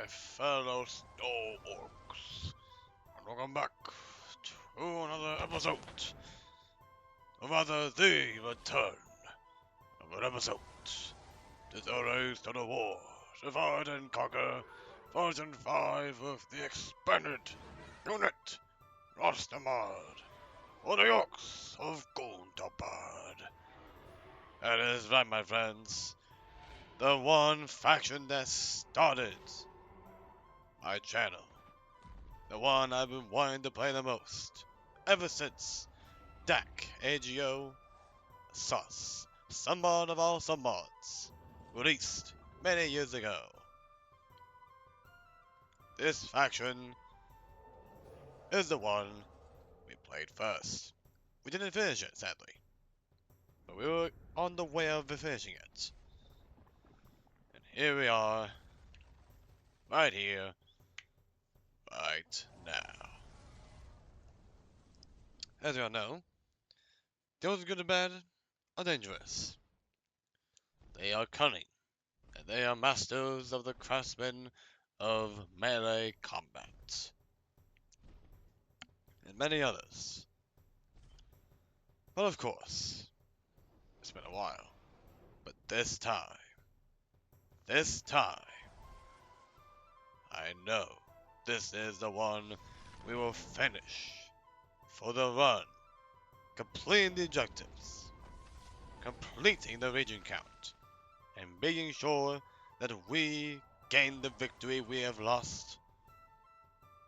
fellow snow orcs, and welcome back to another episode, or rather the return of an episode to the race to the war, divide and conquer, version 5 of the expanded unit, Rostamard, or the Orcs of Gondabad. That is right, my friends, the one faction that started my channel. The one I've been wanting to play the most, ever since Dak AGO Sauce, Sunmod of all Sunmods, released many years ago. This faction is the one we played first. We didn't finish it, sadly, but we were on the way of finishing it. And here we are, right here, right now. As you all know, those good and bad are dangerous. They are cunning, and they are masters of the craftsmen of melee combat, and many others. But of course, it's been a while. But this time, I know this is the one we will finish for the run, completing the objectives, completing the region count, and making sure that we gain the victory we have lost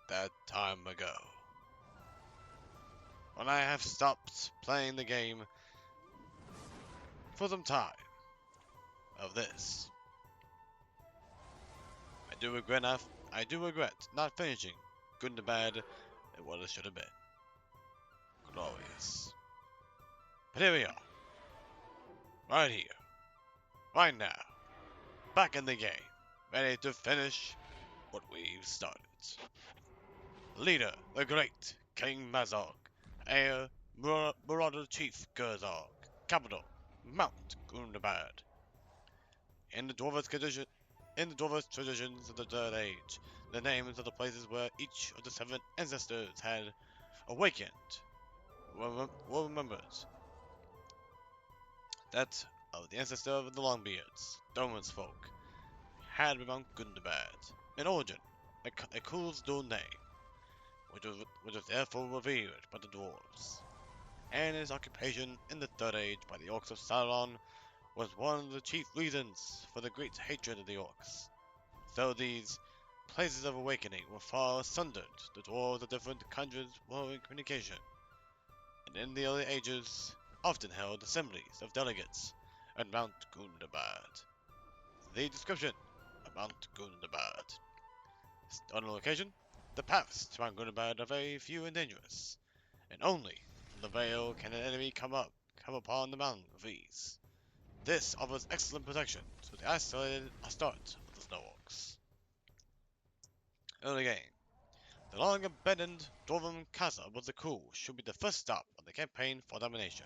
that time ago. When I have stopped playing the game for some time of this, I do regret not finishing good and bad and what it should have been. Glorious. But here we are. Right here. Right now. Back in the game. Ready to finish what we've started. Leader, the great King MAZOG. Heir, Marauder Chief Gerzog. Capital, Mount Gundabad. In the dwarves traditions of the Third Age, the names of the places where each of the 7 ancestors had awakened were remembered. That of the ancestor of the Longbeards, Doman's folk, had been Mount Gundabad, in origin a Cool's dual name, which was therefore revered by the dwarves, and his occupation in the Third Age by the Orcs of Sauron was one of the chief reasons for the great hatred of the Orcs. Though these places of awakening were far sundered, the dwarves of different countries were in communication, and in the early ages often held assemblies of delegates at Mount Gundabad. The description of Mount Gundabad. On a location, the paths to Mount Gundabad are very few and dangerous, and only from the Vale can an enemy come upon the mountain with ease. This offers excellent protection to the isolated start of the Snow Orcs. Early game. The long-abandoned Dwarven Castle was the Cool should be the first stop on the campaign for domination.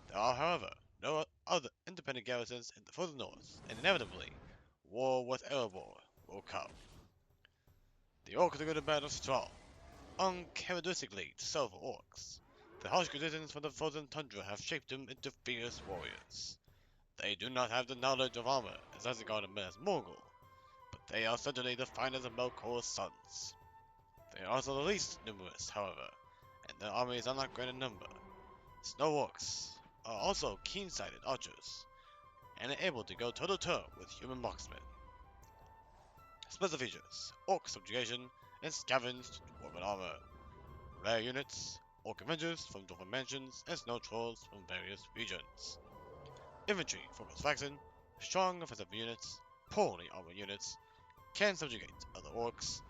There are, however, no other independent garrisons in the further north, and inevitably, war with Erebor will come. The Orcs are good and bad are strong, uncharacteristically so for Orcs. The harsh conditions from the frozen tundra have shaped them into fierce warriors. They do not have the knowledge of armor as AZOG and Morgoth, but they are certainly the finest of Melkor's sons. They are also the least numerous, however, and their armies are not great in number. Snow Orcs are also keen-sighted archers, and are able to go toe-to-toe with human marksmen. Special features: Orc subjugation and scavenged dwarven armor. Rare units: Orc Avengers from Dwarven Mansions and Snow Trolls from various regions. Infantry from this faction: strong offensive units, poorly armored units, can subjugate other orcs.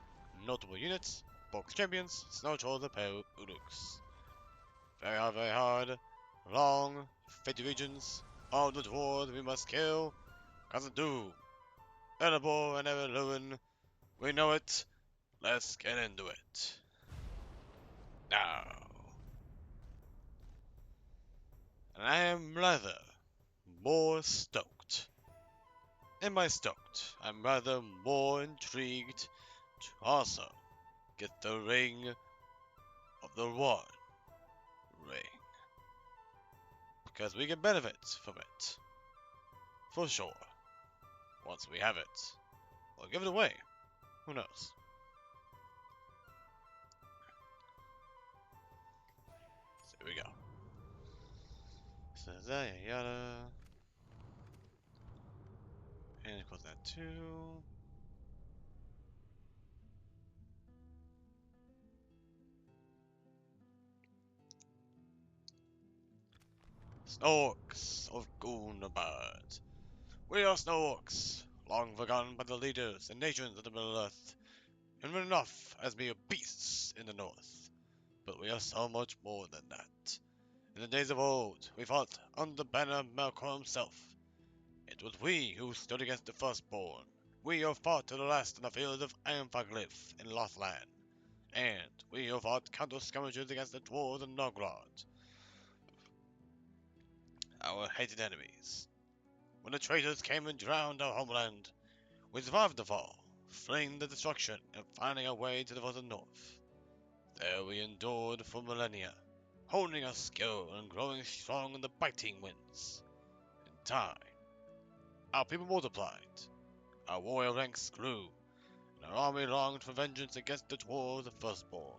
Notable units: Orc Champions, Snow Trolls, and Pale Uruks. Very hard, long, fatty regions. All the dwarves we must kill, cause of doom. Erebor and Everluin, we know it. Let's get into it. Now. And I am rather more stoked Am I stoked? I'm rather more intrigued to also get the ring of the One Ring. Because we can benefit from it. For sure. Once we have it, we'll give it away. Who knows? So here we go. So yada yada. And equals that too. Snorks of Goonabad. We are Snorks, long forgotten by the leaders and nations of the Middle Earth, and we're enough as mere beasts in the north. But we are so much more than that. In the days of old, we fought under the banner of Melkor himself. It was we who stood against the firstborn. We who fought to the last in the fields of Anfaglyph in Lothland. And we who fought countless skirmishes against the dwarves and Nogrod, our hated enemies. When the traitors came and drowned our homeland, we survived the fall, fleeing the destruction and finding our way to the further north. There we endured for millennia, honing our skill and growing strong in the biting winds. In time, our people multiplied, our warrior ranks grew, and our army longed for vengeance against the dwarves of firstborn.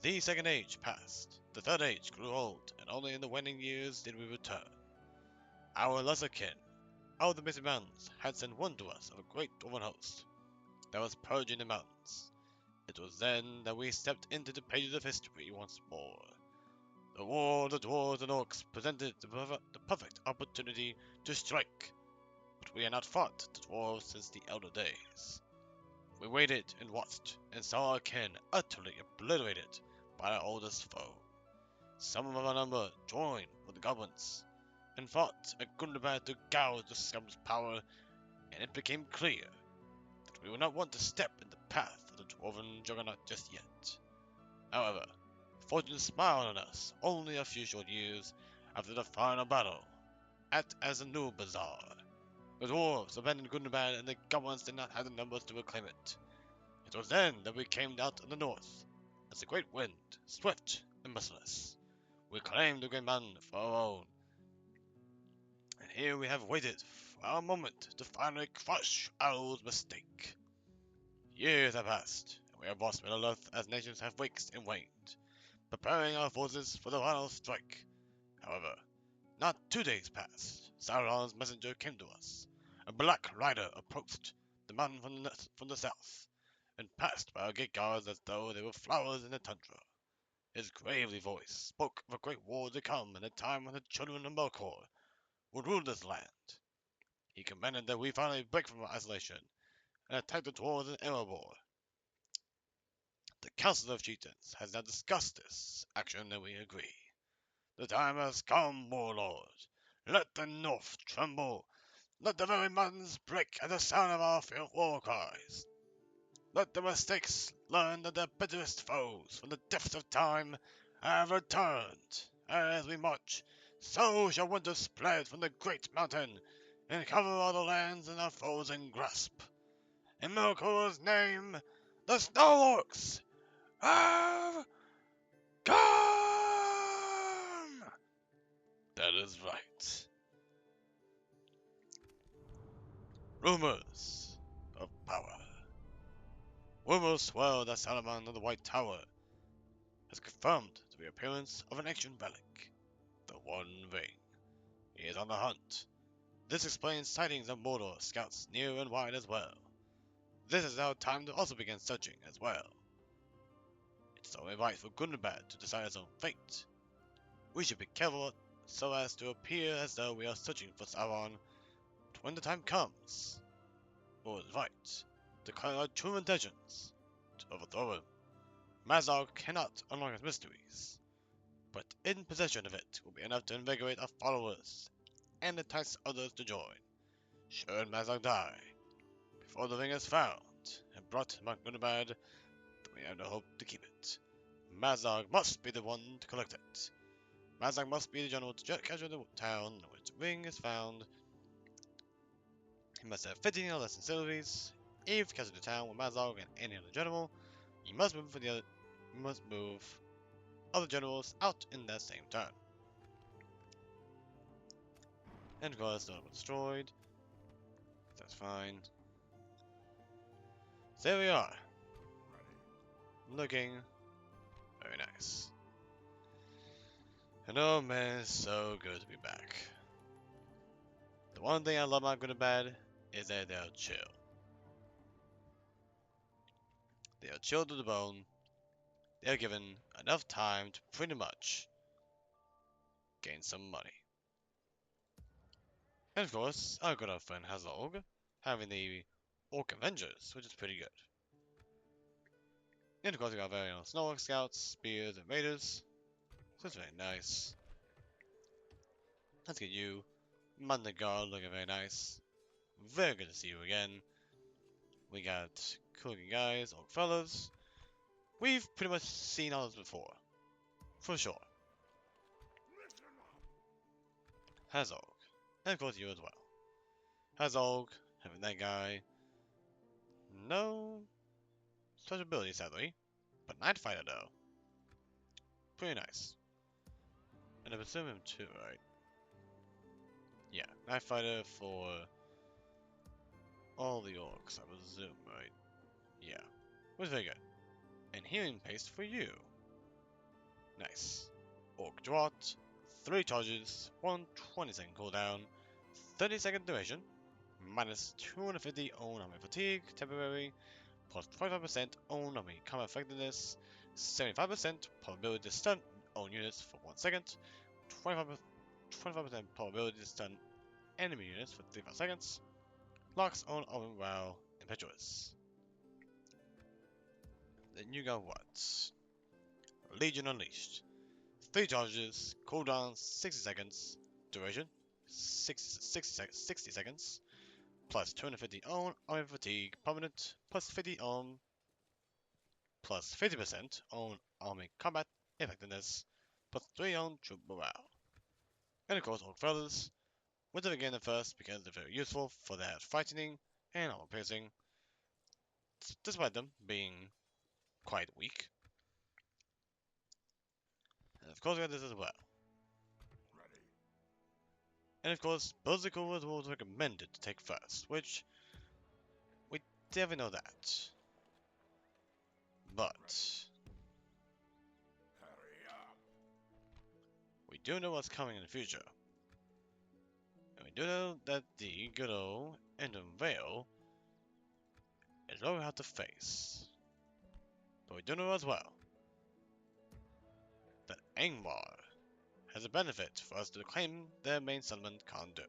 The second age passed, the third age grew old, and only in the waning years did we return. Our lesser kin, out of the Misty Mountains, had sent word to us of a great dwarven host that was purging the mountains. It was then that we stepped into the pages of history once more. The war of the dwarves and orcs presented the perfect opportunity to strike, but we had not fought the dwarves since the elder days. We waited and watched, and saw our kin utterly obliterated by our oldest foe. Some of our number joined with the goblins, and fought at Gundabad to gouge the scum's power, and it became clear that we would not want to step in the path of the dwarven juggernaut just yet. However, fortune smiled on us only a few short years after the final battle at Aaazzzoooggg. The dwarves abandoned Gundabad and the goblins did not have the numbers to reclaim it. It was then that we came out of the north, as a great wind, swift and merciless. We claimed the great mountain for our own, and here we have waited for our moment to finally crush Owl's mistake. Years have passed, and we have lost Middle-earth as nations have waxed and waned, preparing our forces for the final strike. However, not 2 days passed. Sauron's messenger came to us. A black rider approached the mountain from the south, and passed by our gate guards as though they were flowers in the tundra. His gravely voice spoke of a great war to come in a time when the children of Melkor would rule this land. He commanded that we finally break from our isolation and attack the dwarves in Erebor. The Council of Chieftains has now discussed this action and we agree. The time has come, warlord. Let the north tremble. Let the very mountains break at the sound of our war cries. Let the mistakes learn that their bitterest foes from the depths of time have returned. As we march, so shall winter spread from the great mountain and cover all the lands in our frozen grasp. In Melkor's name, the Snorks have come! That is right. Rumors of power. Rumors swirl that Saruman of the White Tower has confirmed the reappearance of an ancient relic, the One Ring. He is on the hunt. This explains sightings of Mordor scouts near and wide as well. This is our time to also begin searching as well. It's only right for Gundabad to decide his own fate. We should be careful so as to appear as though we are searching for Sauron, but when the time comes, Lord is right, declare our true intentions to overthrow him. MAZOG cannot unlock his mysteries, but in possession of it will be enough to invigorate our followers and entice others to join. Should MAZOG die before the ring is found and brought to Mount Gundabad, then we have no hope to keep it. MAZOG must be the one to collect it. MAZOG must be the general to capture the town in which the ring is found. He must have 15 or less facilities. If you capture the town with MAZOG and any other general, you must move other generals out in that same turn. And of course, the one was destroyed. That's fine. So there we are. Looking very nice. And oh man, it's so good to be back. The one thing I love about Good and Bad is that they're chill. They are chill to the bone. They are given enough time to pretty much gain some money. And of course, our good old friend AZOG having the Orc Avengers, which is pretty good. And of course, we got very own Snow Scouts, Spears, and Raiders. So it's very nice. Let's get you, Mandagard, looking very nice. Very good to see you again. We got cool looking guys, Orc fellas. We've pretty much seen all this before. For sure. AZOG. And of course you as well. AZOG, having that guy. No such ability, sadly. But Night Fighter, though. Pretty nice. And I'm assuming too, right? Yeah, Night Fighter for all the orcs, I presume, right? Yeah. Was very good. And healing paste for you. Nice. Orc Drought, 3 charges, 1 20-second cooldown, 30-second duration, minus 250 own army fatigue, temporary, plus 25% own army combat effectiveness, 75% probability to stun own units for 1 second, 25% probability to stun enemy units for 35 seconds, locks on army while impetuous. Then you got what? Legion Unleashed. 3 charges, cooldown 60 seconds, duration 60 seconds, plus 250 own army fatigue permanent, plus 50 own, plus 50% own army combat effectiveness, plus 3 own troop morale. And of course, Orc Feathers, which are again at first because they're very useful for their frightening and armor piercing, despite them being quite weak. And of course, we got this as well. And of course, Berserker was recommended to take first, which we definitely know that. But we do know what's coming in the future. And we do know that the good old Ender Vale is what we have to face. But we do know as well that Angmar has a benefit for us to claim their main settlement can't do.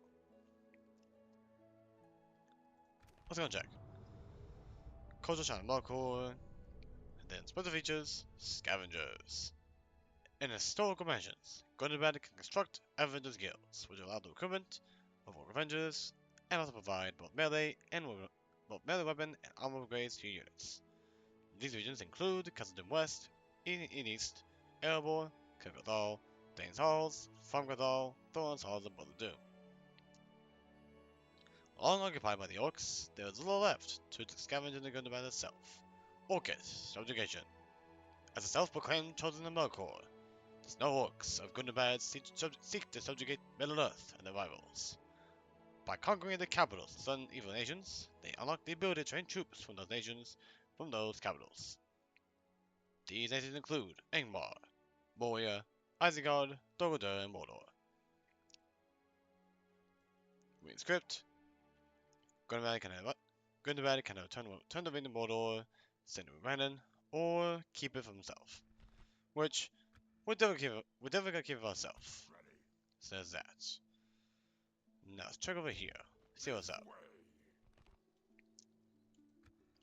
Let's go and check. Culture Channel Markor, and then special features, Scavengers. In historical mentions, Good and Bad can construct Avengers Guilds, which allow the recruitment of Orc Avengers, and also provide both melee weapon and armor upgrades to your units. These regions include Khazad West, in East, Erebor, Kirkgathal, Dane's Halls, Farmgathal, Thorn's Halls, and Brother Doom. Long occupied by the Orcs, there is little left to scavenge in the Good and Bad itself. Orcish subjugation. As a self-proclaimed chosen of Melkor, the Snow Orcs of Good and Bad seek to subjugate Middle-earth and their rivals. By conquering the capitals of certain evil nations, they unlock the ability to train troops from those nations from those capitals. These nations include Angmar, Moria, Isengard, Dol-Guldur, and Mordor. Reading script. Good and Bad can turn the ring to Mordor, send it to Brandon, or keep it for himself. Which we're definitely gonna keep it for ourselves. Says that. Now let's check over here. See what's up.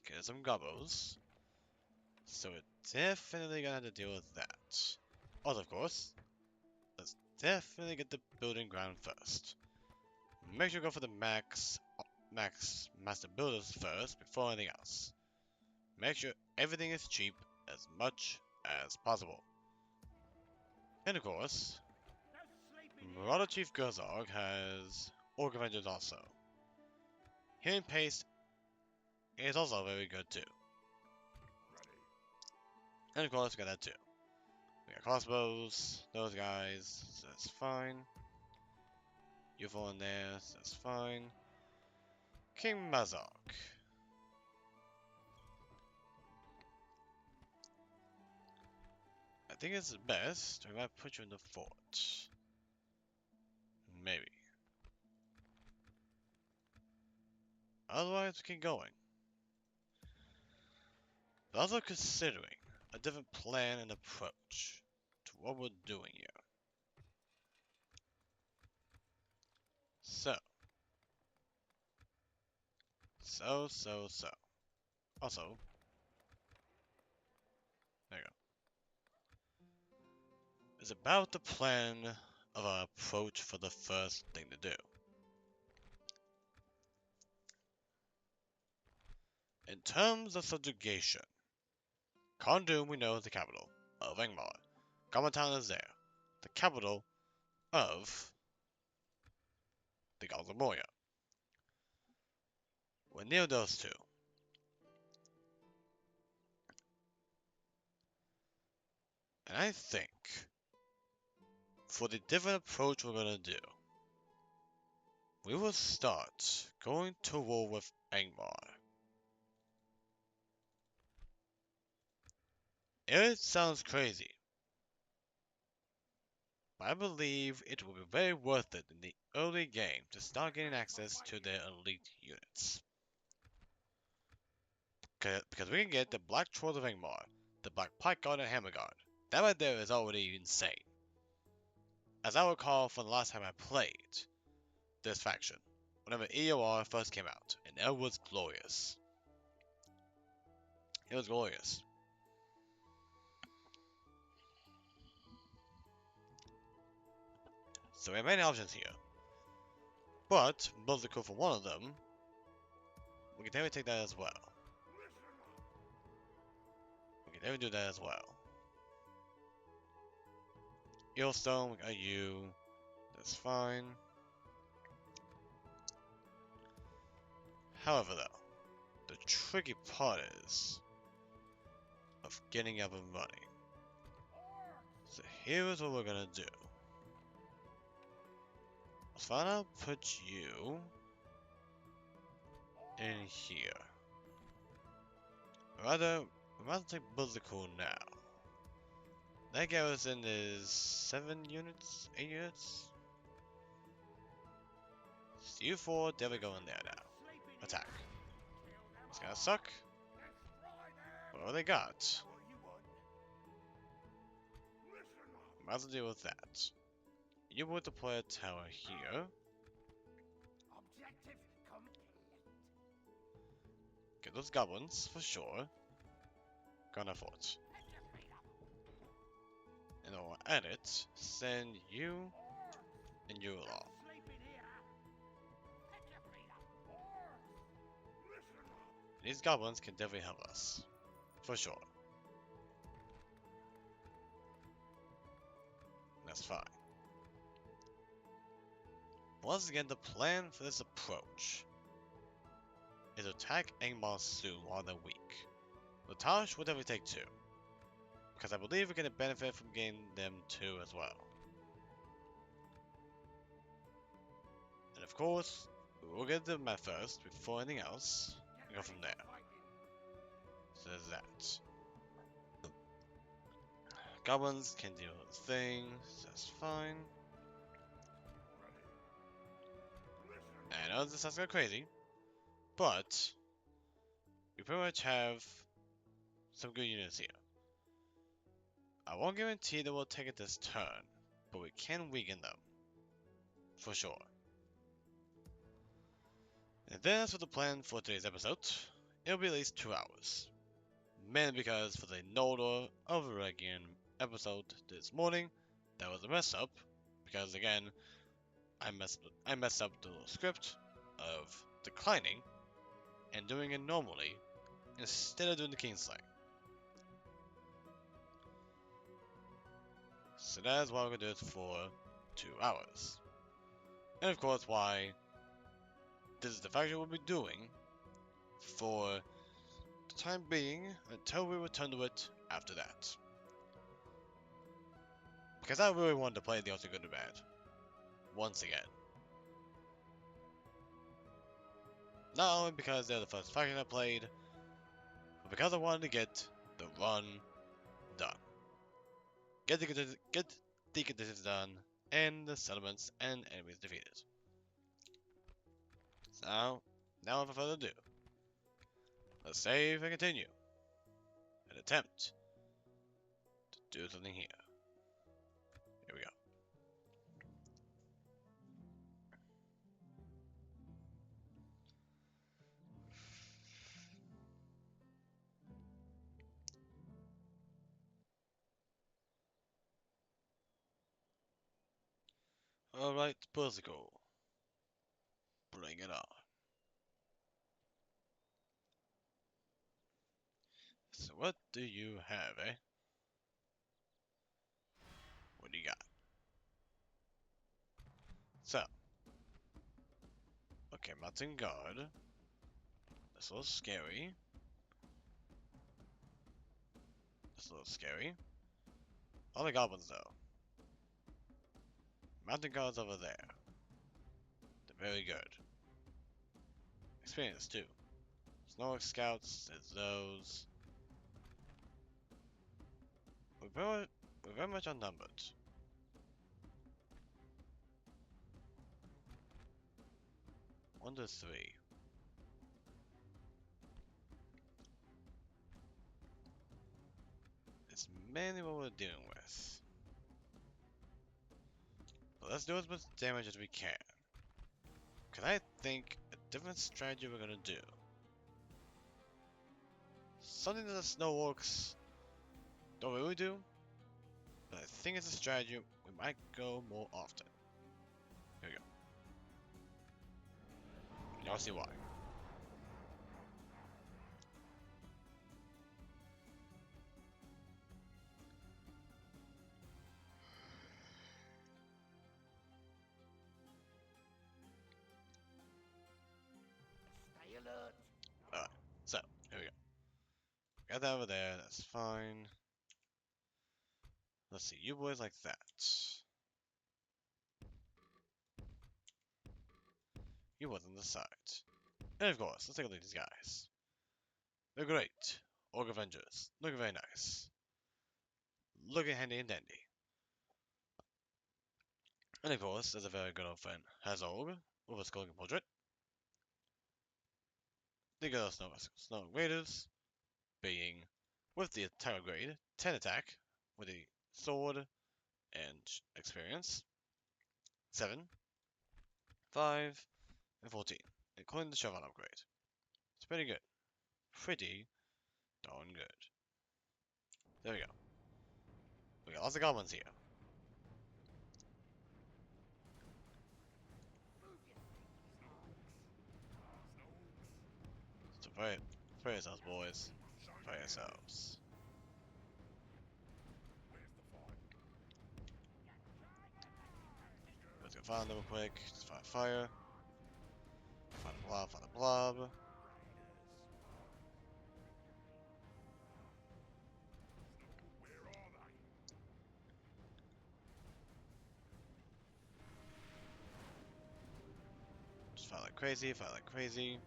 Get some gobos. So we're definitely gonna have to deal with that. Also, of course, let's definitely get the building ground first. Make sure to go for the max master builders first before anything else. Make sure everything is cheap as much as possible. And of course, Marauder Chief AZOG has Orc Avengers also. Healing Paste is also very good too. And of course, we got that too. We got crossbows, those guys, so that's fine. UFO in there, so that's fine. King MAZOG. I think it's best we might put you in the fort. Maybe. Otherwise, we keep going. But also considering a different plan and approach to what we're doing here. So. Also, there you go. It's about the plan of our approach for the first thing to do. In terms of subjugation, Kondum we know is the capital of Angmar. Gammatown is there, the capital of the Gods of Moria. We're near those two. And I think, for the different approach we're gonna do, we will start going to war with Angmar. It sounds crazy, but I believe it will be very worth it in the early game to start getting access to their elite units. Because we can get the Black Trolls of Angmar, the Black Pike Guard and Hammer Guard. That right there is already insane. As I recall from the last time I played this faction, whenever EOR first came out, and it was glorious. It was glorious. So we have many options here. But, Buzzsacle for one of them, we can definitely take that as well. We can definitely do that as well. Eelstone, we got you. That's fine. However though, the tricky part is of getting up and running. So here's what we're gonna do. So I'll put you in here. Rather take Buzzsacle now. That garrison is 7 units? 8 units? So you 4, there we go in there now. Attack. It's gonna suck. But what they got? Might as well deal with that. You will deploy a tower here. Get those goblins, for sure. Gonna fort. And I'll add it, send you and you along. These goblins can definitely help us. For sure. That's fine. Once again, the plan for this approach is to attack Angmar soon while they're weak. The Tash will definitely take 2. Because I believe we're going to benefit from getting them 2 as well. And of course, we'll get the map first before anything else, and go from there. So there's that. Goblins can deal with things, that's fine. I know this sounds kind of crazy, but we pretty much have some good units here. I won't guarantee that we'll take it this turn, but we can weaken them. For sure. And that's what the plan for today's episode. It'll be at least 2 hours. Mainly because for the Noldor Overregion episode this morning, that was a mess up. Because again, I messed up the script of declining and doing it normally instead of doing the Kingslaying. So that is what we're going to do it for 2 hours. And of course, why this is the faction we'll be doing for the time being until we return to it after that. Because I really wanted to play the Also Good and Bad once again. Not only because they're the first faction I played, but because I wanted to get the run done. Get the conditions done, and the settlements and enemies defeated. So, now without further ado, let's save and continue. And attempt to do something here. Here we go. Alright, Persico. Bring it on. So what do you have, eh? What do you got? So. Okay, Mountain Guard. That's a little scary. That's a little scary. All the goblins, though. Mountain Guard's over there. They're very good. Experience, too. Snow Scouts, there's those. We're very much outnumbered. One to 3. It's mainly what we're dealing with. But let's do as much damage as we can. Because I think a different strategy we're gonna do. Something that the Snow Orcs don't really do. But I think it's a strategy we might go more often. Here we go. Y'all see why. Stay alert. Alright, so, here we go. Got that over there, that's fine. Let's see, you boys like that. You boys on the side. And of course, let's take a look at these guys. They're great. Orc Avengers. Looking very nice. Looking handy and dandy. And of course, there's a very good old friend, AZOG, with a skulking portrait. The good old Snow Raiders, being, with the attack grade, 10 attack, with a sword and experience, 7, 5, and 14, including the Shovel upgrade. It's pretty good. Pretty darn good. There we go. We got lots of goblins here. So prepare yourselves, boys. Prepare yourselves. Let's go find them real quick. Just find fire. Find a blob, find a blob. Just fire like crazy, fire like crazy.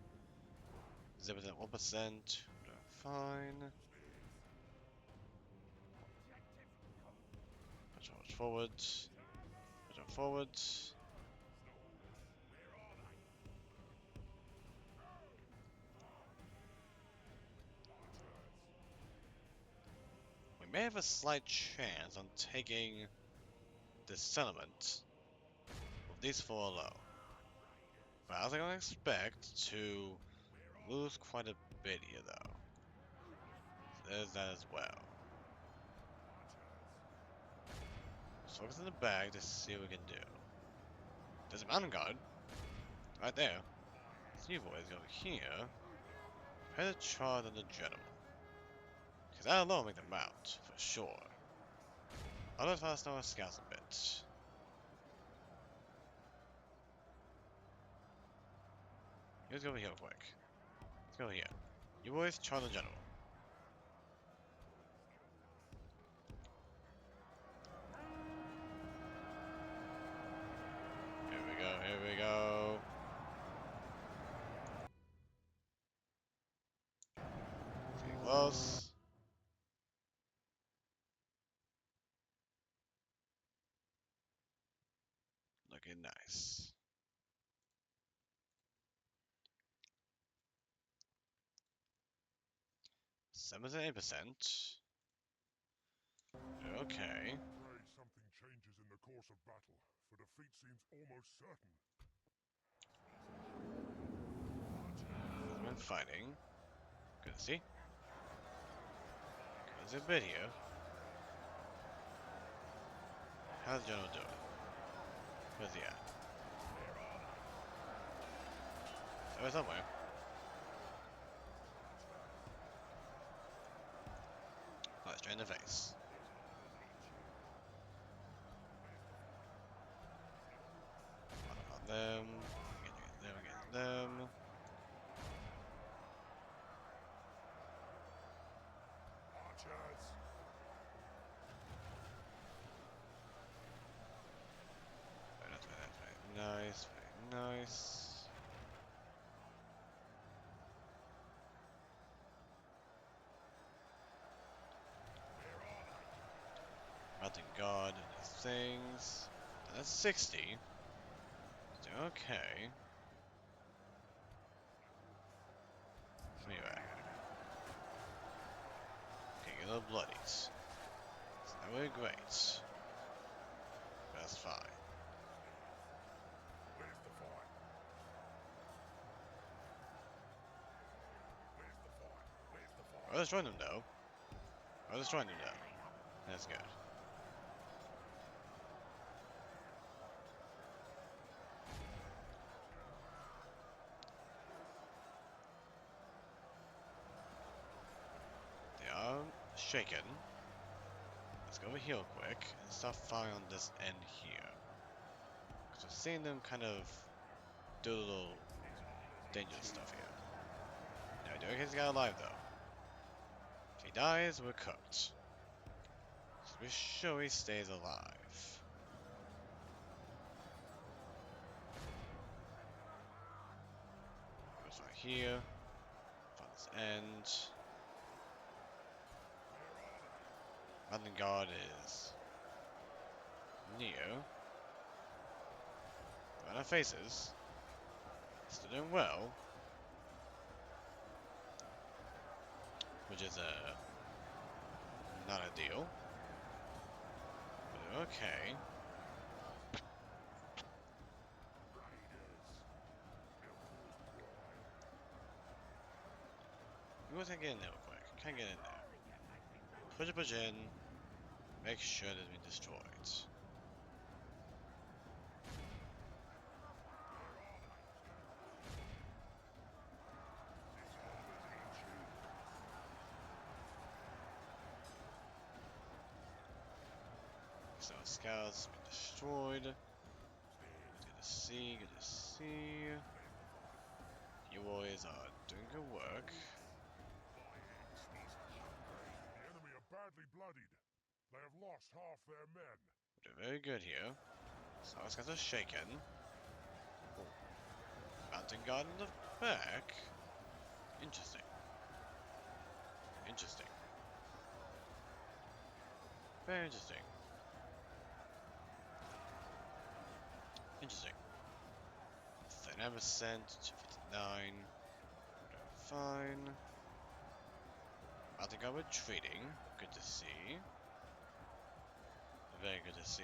0% 1%. We're doing fine. Push forward. Push forward. We may have a slight chance on taking this settlement with these 4 alone. But I was going to expect to lose quite a bit here, though. So there's that as well. Let's focus on the bag to see what we can do. There's a mountain guard right there. So you boys go here. Prepare to charge on the general. Because that alone will make them mount, for sure. I'll just fast our scouts a bit. Let's go over here real quick. Let's go over here. You boys, charge the general. Here we go, here we go. Getting close. Looking nice. $78%. Okay. Pray something changes in the course of battle, for defeat seems almost certain. Hasn't been fighting. Good to see. There's a bit here. How's the general doing? Where's he at? Oh, somewhere. Oh, straight in the face. On them. Get them. Archers! Very nice, very nice. Mountain guard and these things. That's 60. Okay. Anyway. Okay, get a little bloodies. It's not really great. But that's fine. Where's the fight? Where's the fight? Where's the fight? I'll destroy them though. I'll destroy them though. That's good. They are shaken. Let's go over here real quick and start firing on this end here. Because we're seeing them kind of do a little dangerous stuff here. No, Durrican's got alive though. If he dies, we're cooked. So we're sure he stays alive. Goes right here. Find this end. Mountain guard is near. On our faces. Still doing well. Which is not ideal. But okay. We want to get in there real quick. Can't get in there. Push in. Make sure that we destroy it. So scouts been destroyed. Good to see, good to see. You boys are doing good work. The enemy are badly bloodied. They have lost half their men. We're doing very good here. So our scouts are shaken. Oh. Mountain guard in the back. Interesting. Interesting. Very interesting. Interesting. 39%, 259. Fine. Mountain guard retreating. Good to see. Very good to see.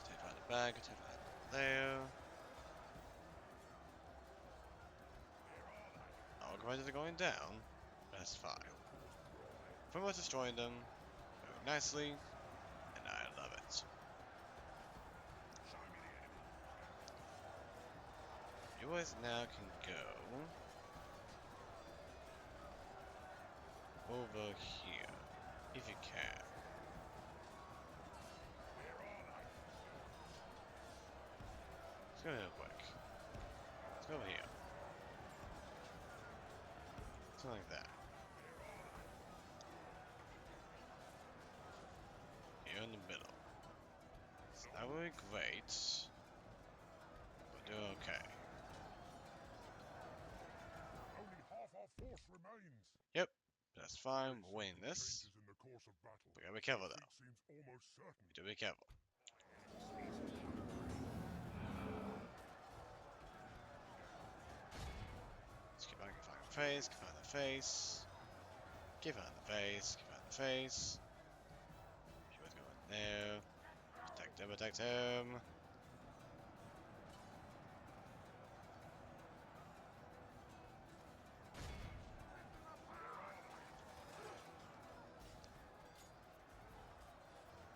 Take right the back, take right there. Our grinds are going down. That's fine. From us destroying them very nicely, and I love it. You guys now can go over here. If you can. Let's go real quick. Let's go over here. Something like that. Here in the middle. It's not really great. We're doing okay. Only half our force remains. Yep, that's fine. We're winning this. Changes in the course of battle. We gotta be careful though. Defeat seems almost certain. We do be careful. Let's keep on the face, keep on the face. Give her the face, give her the face. She was going there. Protect him, protect him.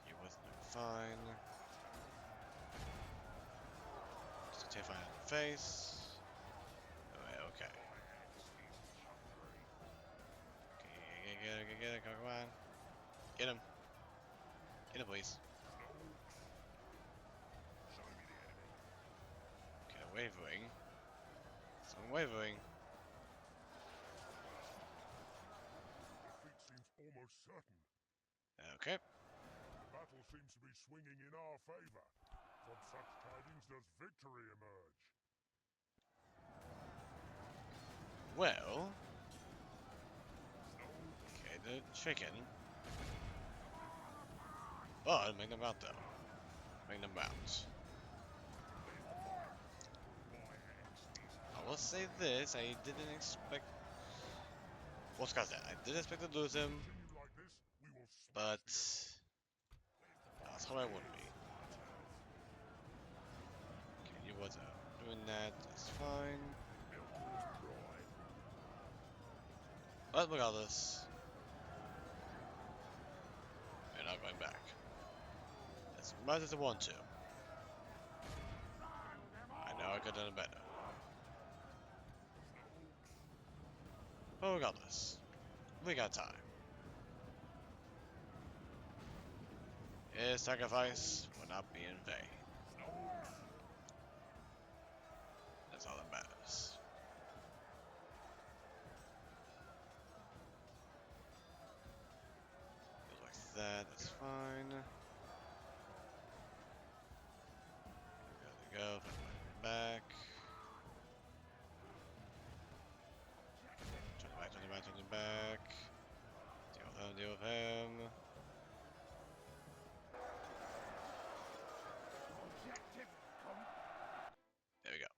He was doing fine. Just terrifying on the face. Alright, okay. Get it, come on. Get him. Get him, please. Okay, wavering. Some wavering. Defeat seems almost certain. Okay. Battle seems to be swinging in our favor. From such tidings does victory emerge. Well. Okay, the chicken. Oh, make them out though. Make them out. I will say this, I didn't expect. What's caused that? I didn't expect to lose him, Continue like this, we will but smash that's how I would be. Okay, you was doing that, that's fine. But regardless, we're not going back. As much as I want to. I know I could have done better. But regardless, we got time. His sacrifice will not be in vain. That's all that matters. Goes like that, that's fine. There we go, back. Turn it back, turn it back, turn it back. Deal with him, deal with him. There we go.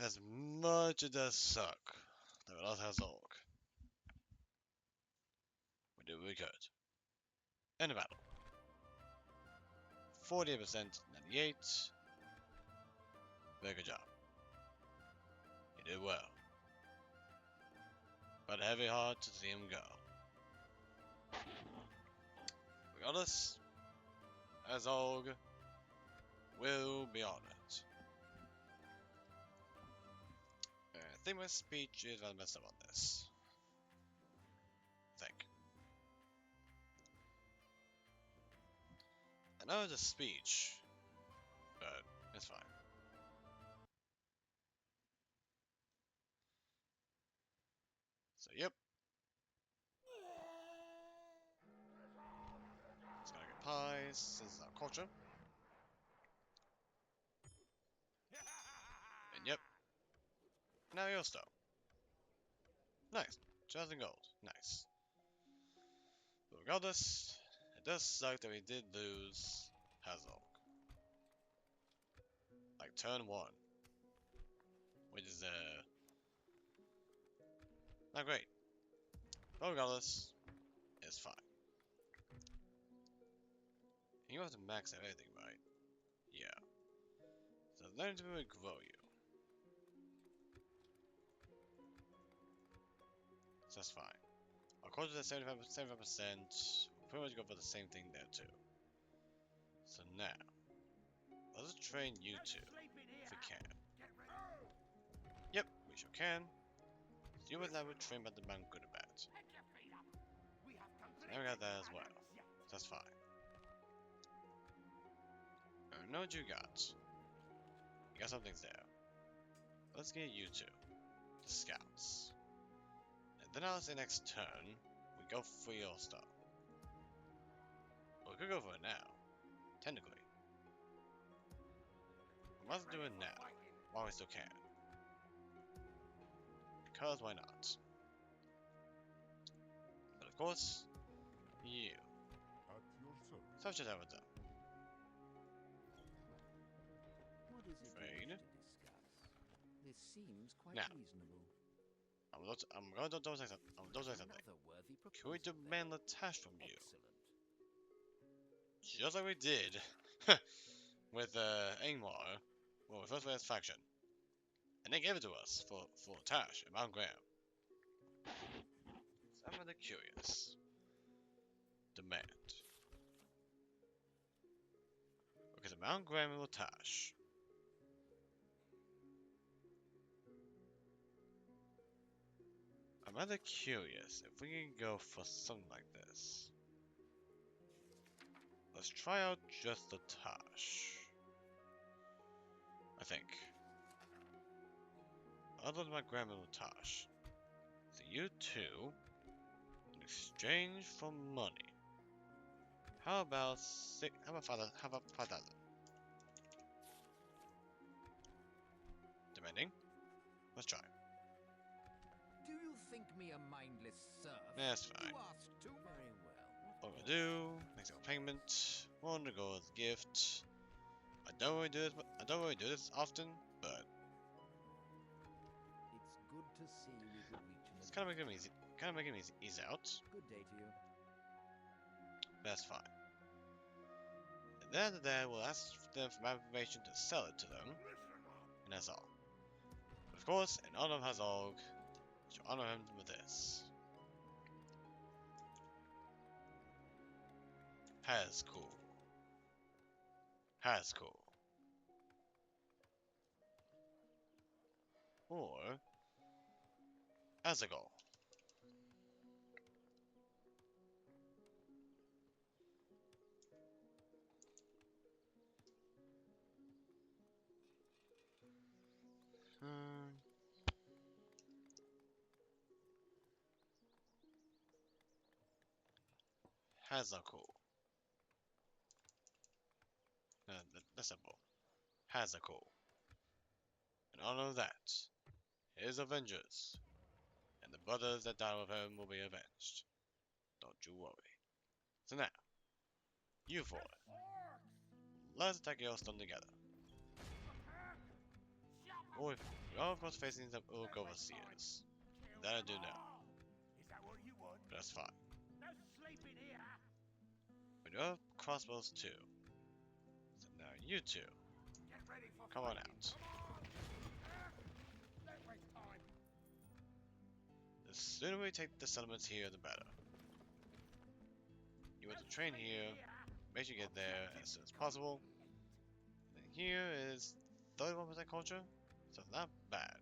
As much as it does suck that we lost AZOG, we did what we could. End of battle. 48%, 98. Very good job. You did well. But a heavy heart to see him go. Regardless, AZOG will be on it. I think my speech is rather messed up on this. I think. I know it's a speech, but it's fine. So, yep. It's gonna get pies, since it's our culture. And yep. Now Yosto. Nice. 2,000 gold. Nice. But regardless, it does suck that we did lose AZOG. Like turn 1. Which is not great. But regardless, it's fine. You have to max out everything, right? Yeah. So learn to really grow you. So that's fine. Our culture is at 75%. We'll pretty much go for the same thing there too. So now, let's train you two, if we can. Yep, we sure can. So you and I will train about the man good or bad. And we got that as well. That's fine. I know what you got. You got some things there. Let's get you two. The scouts. And then I'll say next turn, we go for your stuff. Well, we could go for it now. Technically. We must do it now. While we still can. Because why not? But of course, you. At your service. Such as ever done. What is it Trade. you wish to discuss? This seems quite Now. reasonable. I'm going to double say something. I'm going to say something. Another worthy Can we proposal, demand then. the tash from you? Excellent. Just like we did with Angmar, well, we first last faction. And they gave it to us for Tash and Mount Graham. So I'm rather curious. Demand. Because of Mount Graham and Tash. I'm rather curious if we can go for something like this. Let's try out just the Tash. I think. Other than my grandma Tash. So you two, in exchange for money. How about 5,000? Demanding. Let's try. Do you think me a mindless serf? That's fine. You asked too very well. What we'll do, next level payment, one to go as gift. I don't really do this often, but It's good to see we could reach an it's kind of making him ease out. Good day to you. That's fine. And then we'll ask them for my information to sell it to them, and that's all. But of course, in honor of AZOG, we shall honor him with this. Has cool. Or AZOG. Hazako. That's simple. Hazako. In honor of that, his avengers, and the brothers that died with him will be avenged. Don't you worry. So now, you four, let's attack Yellowstone together. We are of course facing some Orc overseers. That I do know. Is that what you want? But that's fine. No sleeping here. We do have crossbows too. So now you two, Get ready for come on fighting. out. Don't waste time. The sooner we take the settlements here, the better. You want to train here, make sure you get there as soon as possible. And here is 31% culture, so it's not bad.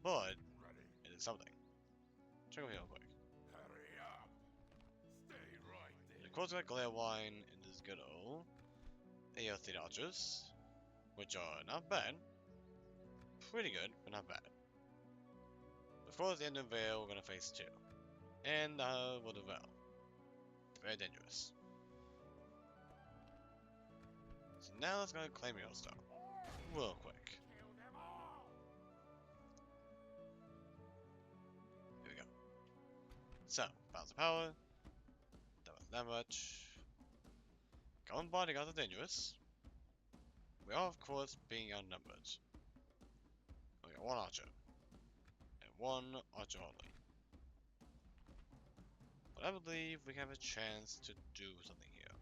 But Ready. it is something. Check over here real quick. Hurry up. Stay right there. Of course, we got Glare Wine and this good old AOC Archers, which are not bad. Pretty good, but not bad. Of course, the end of Vale, we're gonna face two. And Wood of Vale. Very dangerous. So now let's go and claim Yellowstone. Real quick. Kill them all. Here we go. So, balance of power. That wasn't that much. Common bodyguards are dangerous. We are, of course, being outnumbered. We got one archer. And one archer only. But I believe we have a chance to do something here.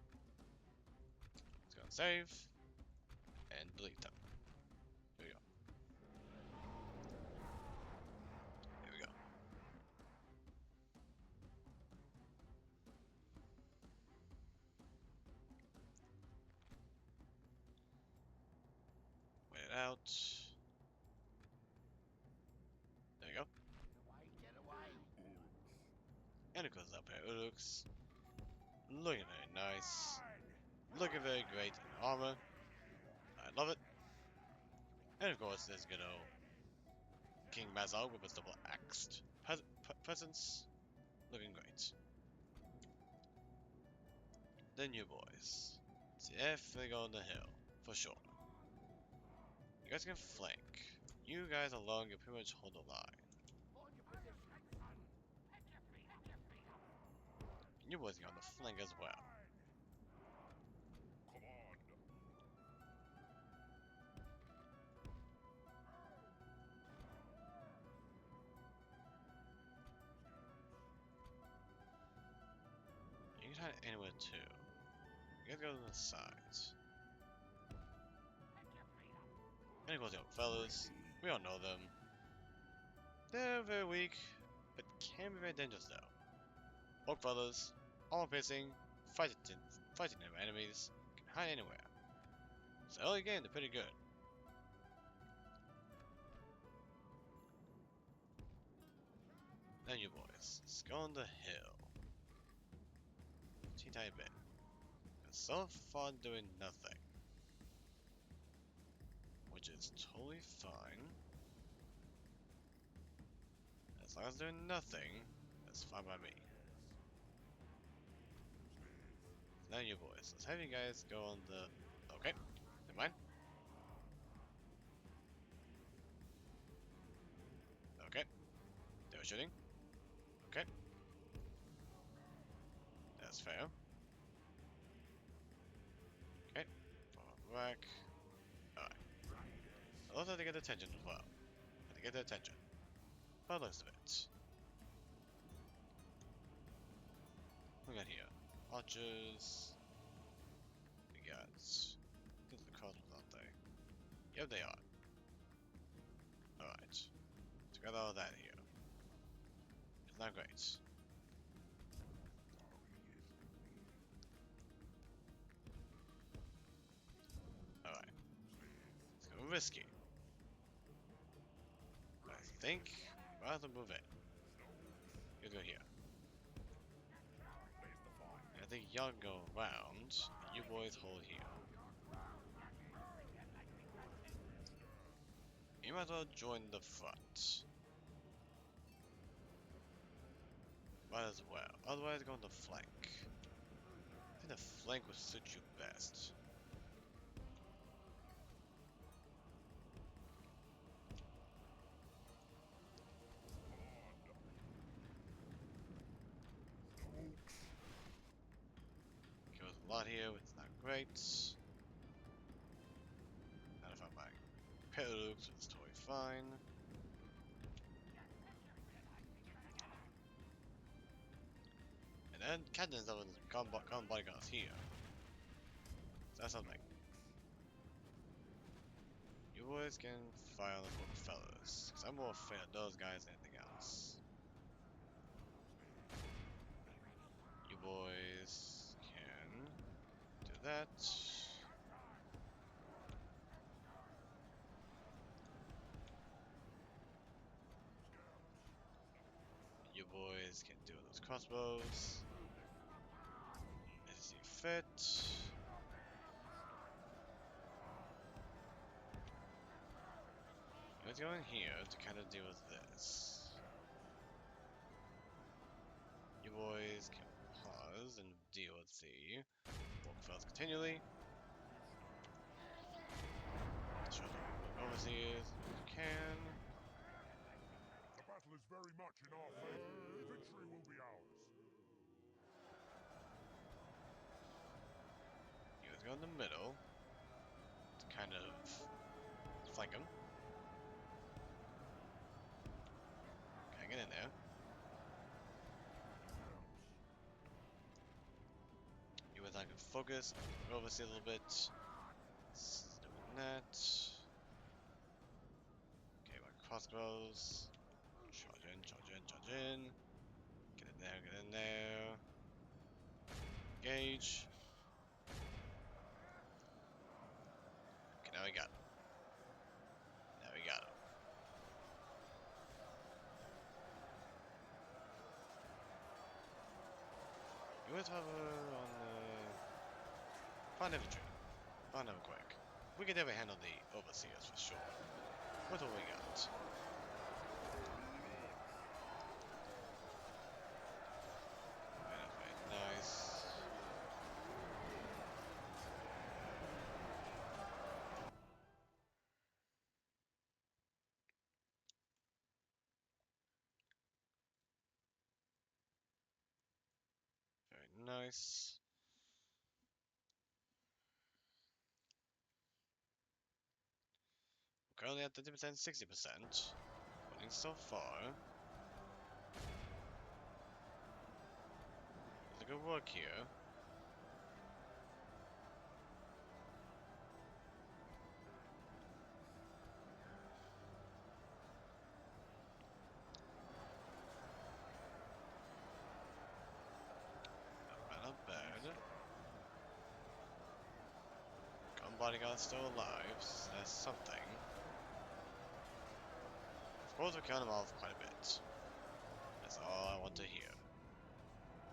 Let's go and save. And delete them. Here we go. Here we go. Wait it out. There you go. Get away. And of course, up here, Uruks. Looking very nice. Looking very great in armor. I love it. And of course, there's good old King MAZOG with his double-axed presence. Looking great. Then you boys. Definitely go on the hill, for sure. You guys can flank. You guys alone can pretty much hold the line. And you boys can on the flank as well. You can hide anywhere too. You guys go to the sides. And of course, you have fellas. We all know them. They're very weak, but can be very dangerous though. Orc fellas, armor piercing, fighting their enemies, can hide anywhere. So early game, they're pretty good. Then you boys, let's go on the hill. Teeny bit. And so far doing nothing. Which is totally fine. As long as doing nothing, that's fine by me. Now you boys, let's have you guys go on the... Okay, never mind. Okay, they were shooting. Okay. That's fair. Okay, fall back. Alright. I also have to get attention as well. I have to get their attention. By the looks of it. What we got here? Archers. We got... These are the crossbows, aren't they? Yep, they are. Alright. So we got all that here. It's not great. Alright. It's gonna be risky. I think rather move in. You go here. And I think y'all go around. You boys hold here. You might as well join the front. Might as well. Otherwise, go on the flank. I think the flank would suit you best. Okay, there's a lot here, it's not great. Not if I'm buying pet loops, it's totally fine. And then Cadden's up with common bodyguards here. So that's something. You boys can fire on the little fellas, because I'm more afraid of those guys than anything else. You boys can do that. You boys can do those crossbows as you see fit. Let's go in here to kind of deal with this. You boys can pause and deal with the walk fellas continually. Show them overseers if you can. The battle is very much in our favor. Victory will be ours. You guys go in the middle to kind of flank them. Get in there. You guys can focus, oversee a little bit. Doing that. Okay, my crossbows. Charge in, charge in, charge in. Get in there, get in there. Engage. Okay, now we got him. Now we got him. Where's our on Fine Infantry? Fine Never Quick. We can definitely handle the Overseers for sure. What do we got? Very nice. Very nice. Currently at 50%, 60%. Winning so far. There's a good work here. Not bad. Gun bodyguard still alive, so that's something. Of course we count them off quite a bit. That's all I want to hear.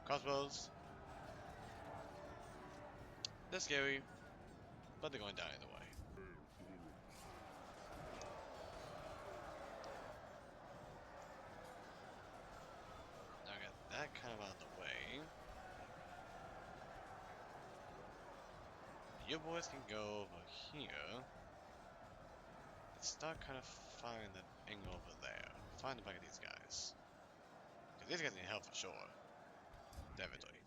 Crossbows. They're scary, but they're going down either way. Now I got that kind of out of the way. You boys can go over here. And start kind of finding that angle over there. Find the back of these guys. Because these guys need help for sure. Definitely.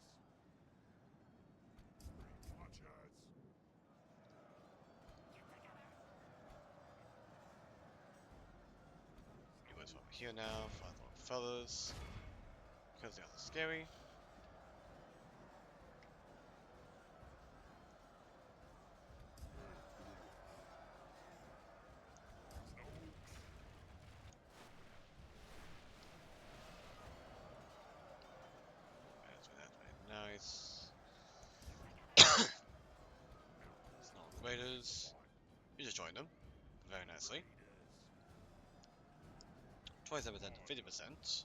You boys over here now. Find the little fellas. Because they are scary. That's very nice. Snow Raiders. You just joined them. Very nicely. 27% to 50%.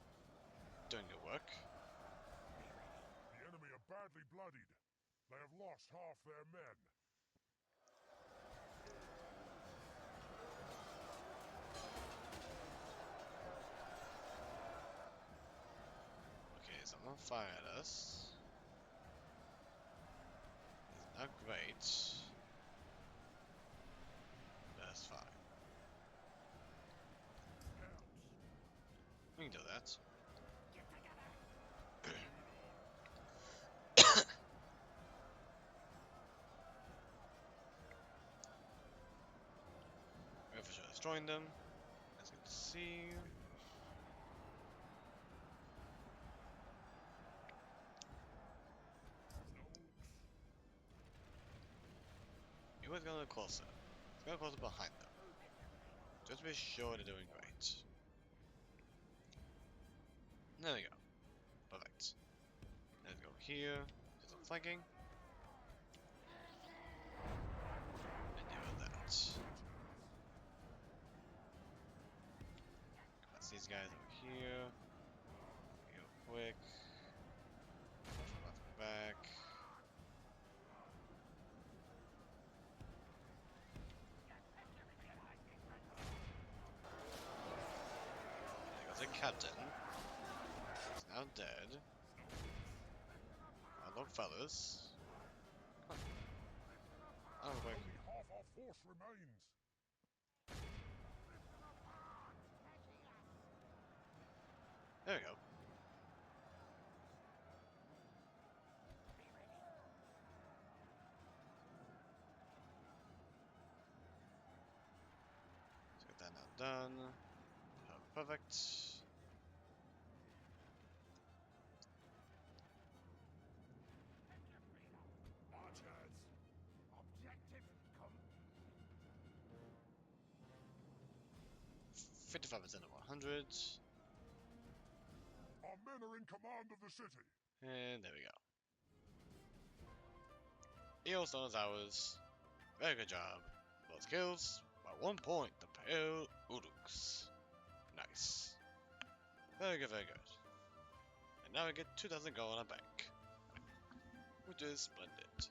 Doing good work. The enemy are badly bloodied. They have lost half their men. Okay, someone fire at us. It's not great. But that's fine. We can do that. We're for sure destroying them. That's good to see. You guys gonna look closer. Let's go closer behind them. Just to be sure they're doing great. There we go. Perfect. Let's go here. Do some flanking. And deal with that. That's these guys over here. Real quick. Back. There goes the captain. He's now dead. Our little fellas. Huh. Oh, wait. Only half our force remains. There we go. Let's get that now done. Perfect. Archers! Objective 55% of 100. Our men are in command of the city. And there we go. Eelstone is ours. Very good job. Most kills by 1 point. The Pale Uruks. Nice. Very good, very good. And now we get 2,000 gold in our bank. which is splendid.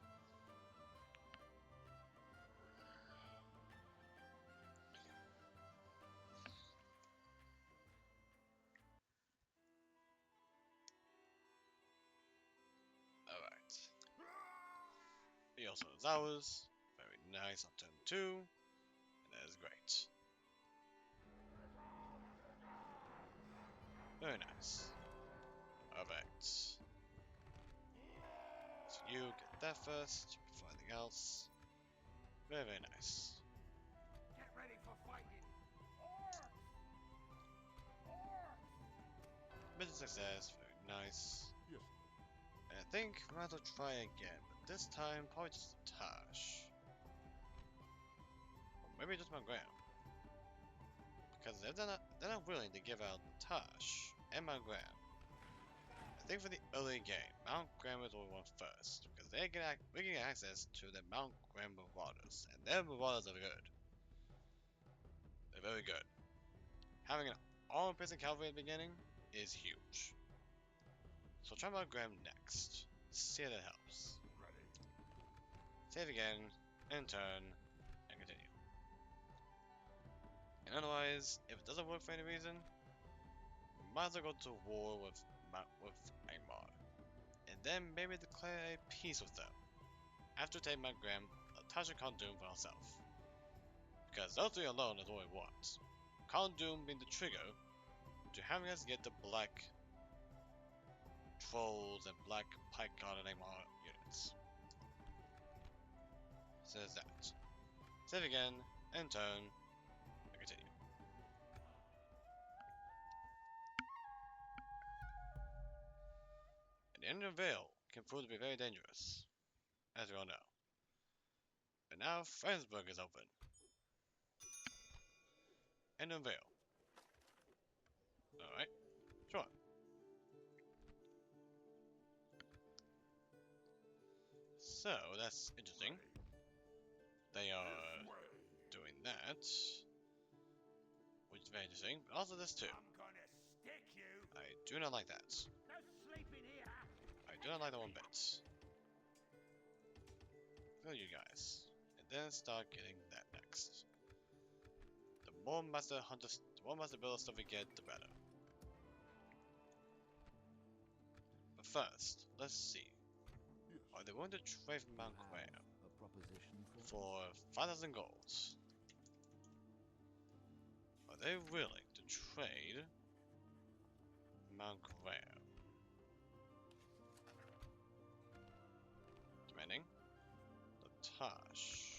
Alright. He also has ours. Very nice on turn 2. And that is great. Very nice. Alright. So you get that first before anything else. Very, very nice. Get ready for fighting. Mission success, very nice. Yes. And I think we might as well try again, but this time probably just a Tash. Or maybe just Mount Graham. Because if they're not willing to give out the Tash and Mount Graham, I think for the early game, Mount Graham is what we want first. Because we get access to the Mount Graham Marauders, and their Marauders are good. They're very good. Having an all-piercing cavalry at the beginning is huge. So try Mount Graham next. See if that helps. Ready. Save again, and turn, and continue. And otherwise, if it doesn't work for any reason, we might as well go to war with Angmar. And then maybe declare a peace with them. After taking Mount Graham, Tasha Khondoom for herself. Because those three alone is all we want. Khondoom being the trigger to having us get the black trolls and black pike god and Angmar units. So there's that. Save again, and turn, and continue. And the end of Vale can prove to be very dangerous, as we all know. But now Friendsburg is open. End of Vale. Alright, sure. So, that's interesting. They are doing that, which is very interesting. But also this too. I'm gonna stick you. I do not like that. No sleeping here. I do not like that one bit. Kill you guys, and then start getting that next. The more master builder stuff we get, the better. But first, let's see. Yes. Are they willing to trade for Mount Graham A proposition for 5,000 gold? Are they willing to trade Mount Graham? Demanding the Tash.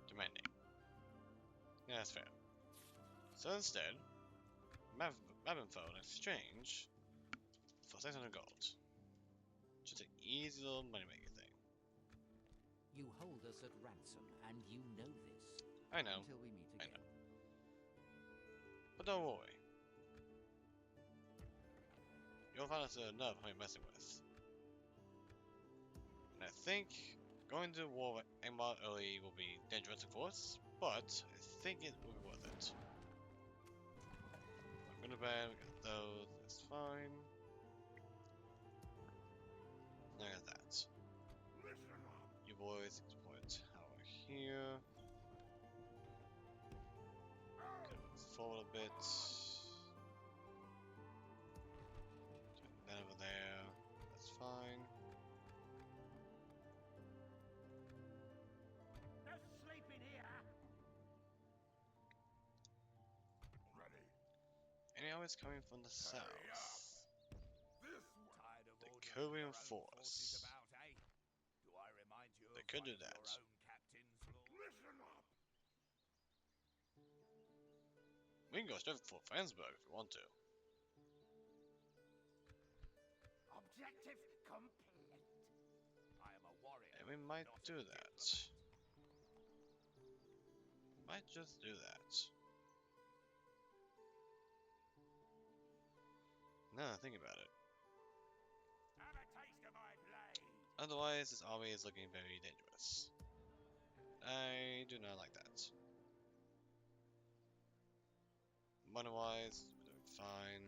Demanding. Yeah, that's fair. So instead, Mabinfo in exchange for 600 gold. Just an easy little money-making thing. You hold us at ransom, and you know this. I know, Until we meet I again. know. But don't worry. You'll find us enough who you're messing with. And I think going to war with Angmar early will be dangerous, of course, but I think it will be worth it. I'm gonna ban, we got those, that's fine. I got that. You boys explore a tower here. Gonna move forward a bit. Do that over there. That's fine. No sleeping here. Ready. Any always coming from the south. This way. Tired of They ordering could your own reinforce. forces about, eh? Do I remind you They of could one do of that. your own captains, Lord? Listen up. We can go straight for Friendsburg if we want to. Objective complete. I am a warrior. And we might not a do that. diplomat. Might just do that. Now that I think about it. Have a taste of my blade. Otherwise, this army is looking very dangerous. I do not like that. Money-wise, we're doing fine.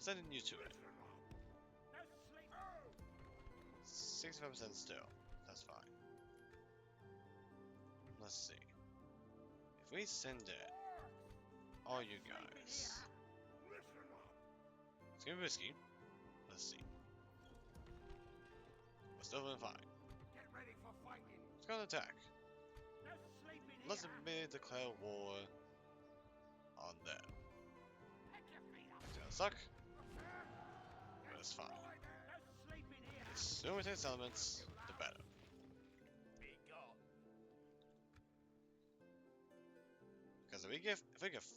Sending you to it. 65% still. That's fine. Let's see. If we send it, all you guys. It's gonna be risky. Let's see. We're still doing fine. Get ready for fighting. Let's go and attack. No sleeping Let's here. immediately declare war on them. Pick your feet up. It's gonna suck, but it's fine. No sleeping here. The sooner we take settlements, the better. Be gone. Because if we get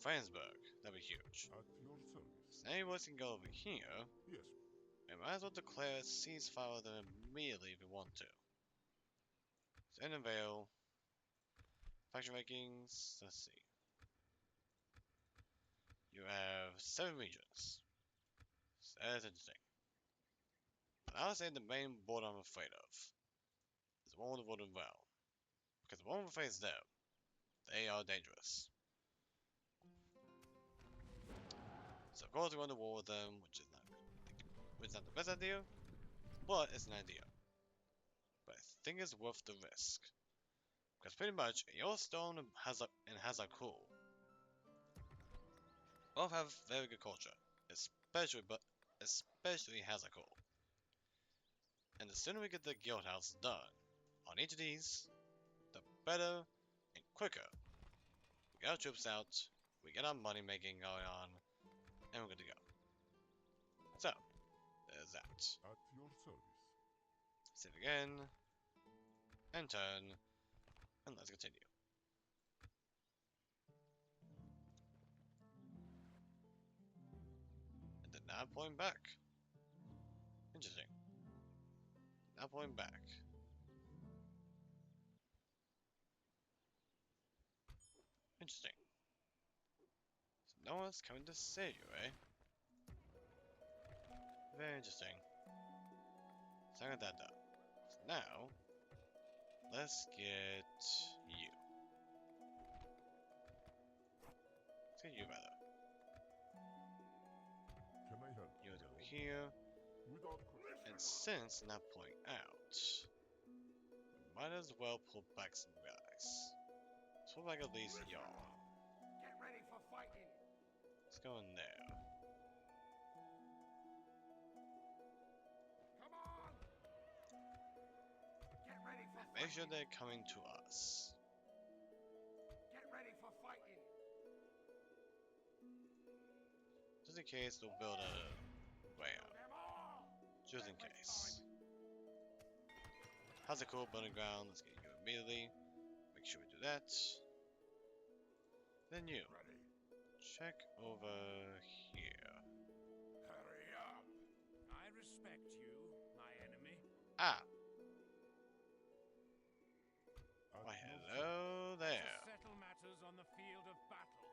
Franzburg, that'd be huge. At your service. So any boys can go over here. Yes. We might as well declare a ceasefire with them immediately if we want to. So in the Vale, faction rankings, let's see. You have 7 regions. So that's interesting. But I would say the main border I'm afraid of is the one with the Golden Realm. Because the one we face them, they are dangerous. So of course we're going to war with them, which is not the best idea, but it's an idea. But I think it's worth the risk. Because pretty much Yellowstone and AZOG both have very good culture, especially AZOG. And the sooner we get the guild house done on each of these, the better and quicker. We get our troops out, we get our money making going on, and we're good to go. So, there's that. At your service. Save again, and turn, and let's continue. And then now pulling back. Interesting. Now pulling back. Interesting. So no one's coming to save you, eh? Very interesting. So I got that done. So now, let's get you. Let's get you rather. Can I help? You over here. Without question. And since not pulling out, we might as well pull back some guys. Let's pull back at least y'all. Get ready for fighting. Let's go in there. Come on. Get ready for Make sure fighting. they're coming to us. Get ready for fighting. Just in case they'll build a way out. Them all. Just in case. How's it cool? Burning ground. Let's get you immediately. Make sure we do that. Then you. Ready. Check over here. Hurry up. I respect you, my enemy. Ah! At Why your hello there. To settle matters on the field of battle.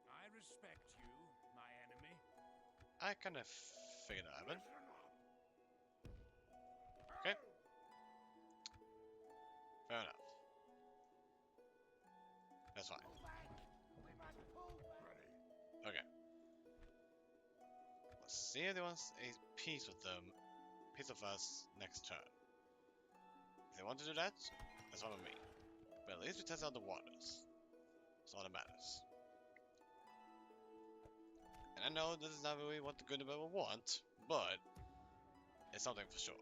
I respect you, my enemy. I kinda figured that happened. Okay. Fair enough. That's fine. Okay. Let's see if they want a peace with them. Peace with us next turn. If they want to do that, that's fine with me. But at least we test out the waters. That's all that matters. And I know this is not really what the good developer want, but it's something for sure.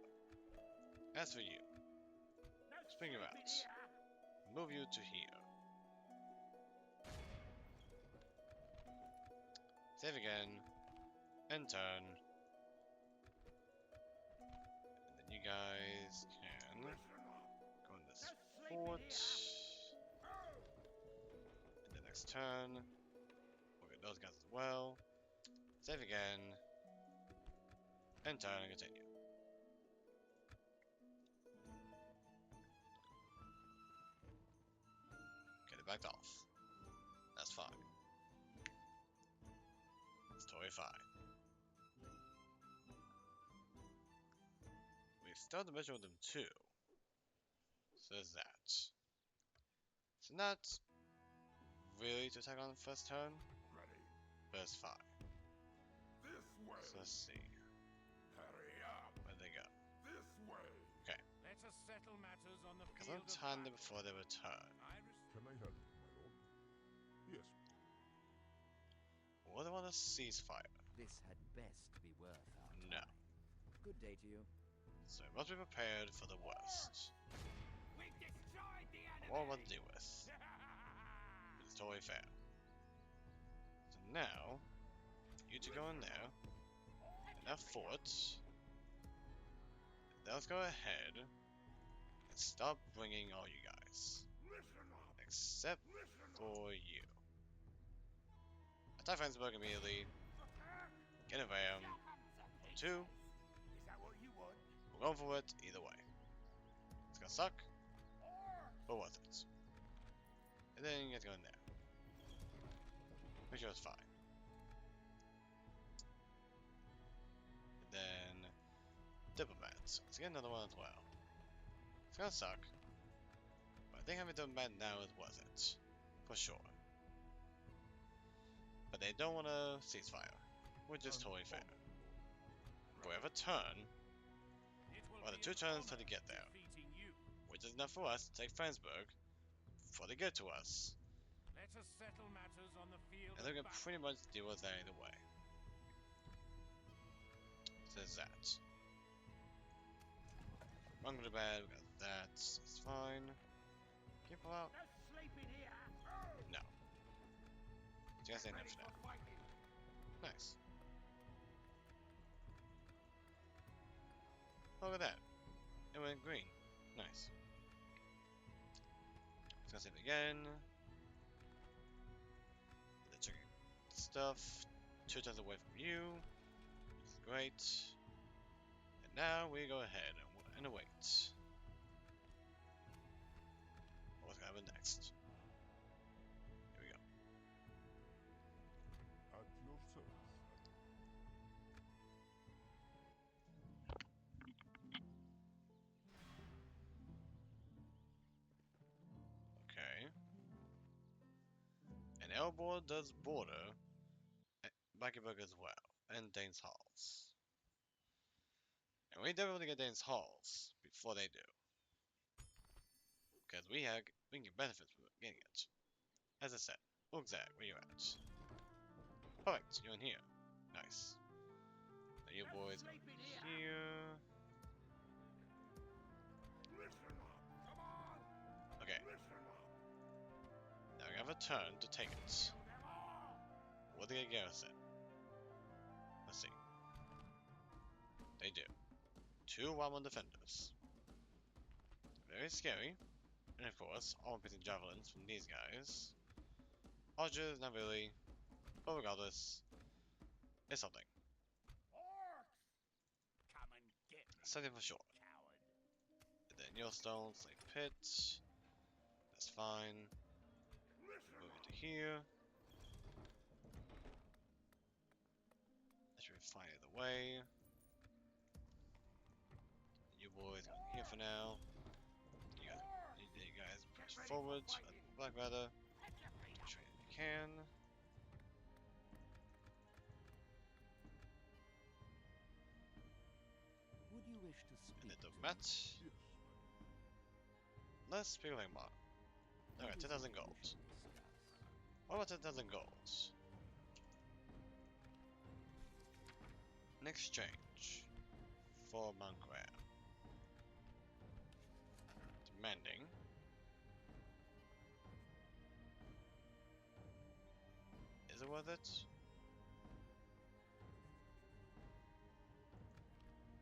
As for you, spring you out. Move you to here. Save again. And turn. And then you guys can go in this fort. And the next turn, we'll get those guys as well. Save again. And turn and continue. Get it backed off. That's fine. It's totally fine. We've started the mission with them too. So there's that. So not really to attack on the first turn, ready. but it's fine. This way. So let's see. Hurry up! Where'd they go? This way! Let us settle matters on the Because field I'm of time them battle. before they return. Can I help, my lord? Yes. Or they want a ceasefire. This had best be worth our No. time. Good day to you. So we must be prepared for the worst. We've destroyed the enemy. What to deal with. It's totally fair. So now, you two go in there, in that fort. Let's go ahead and stop bringing all you guys. Except for you. Attack Fensburg immediately. Get a ram. 2. Is that what you want? We're going for it either way. It's gonna suck, but worth it. And then you get to go in there. Make sure it's fine. And then diplomats. Let's get another one as well. It's gonna suck, but I think having a diplomat now is worth it, for sure. But they don't want a ceasefire, which is totally fair. If we have a turn, It will well, the be 2 an turns till honor they get there, defeating you. which is enough for us to take Frensburg before they get to us. Let us settle matters on the field And they of can battle. pretty much deal with that either way. So there's that. Bunker to bed, we got that, it's fine. Can you pull out? No sleeping here. No. Just ain't Ready for for now. fighting. Nice. Look at that. It went green. Nice. It's gonna save again. The chicken stuff. 2 turns away from you. Which is great. And now we go ahead and await. What's gonna happen next? Here we go. At your service. Okay. And Elbor does border Baggerburg as well, and Dane's Halls. And we definitely get Dane's Halls before they do. Because we can get benefits from getting it. As I said, Aaazzzoooggg, where you at? Perfect, you're in here. Nice. Now you boys go here. Okay. Now we have a turn to take it. What do they get garrison? Let's see. They do. 2 Wildman defenders. Very scary. And of course, all picking javelins from these guys. Archers, not really. But regardless, it's something. Come and get me, Something for sure. coward. And then your stones, like pit. That's fine. Move into here. That should be fine either way. You boys go here for now. You guys press forward. Black rather. Train if you can. Would you wish to And speak then to me? diplomat. Yes, my lord. Let's speak like more. Alright, What is 10,000 it gold. we should discuss? What about 10,000 gold? In exchange for Monkram. Demanding. Is it worth it?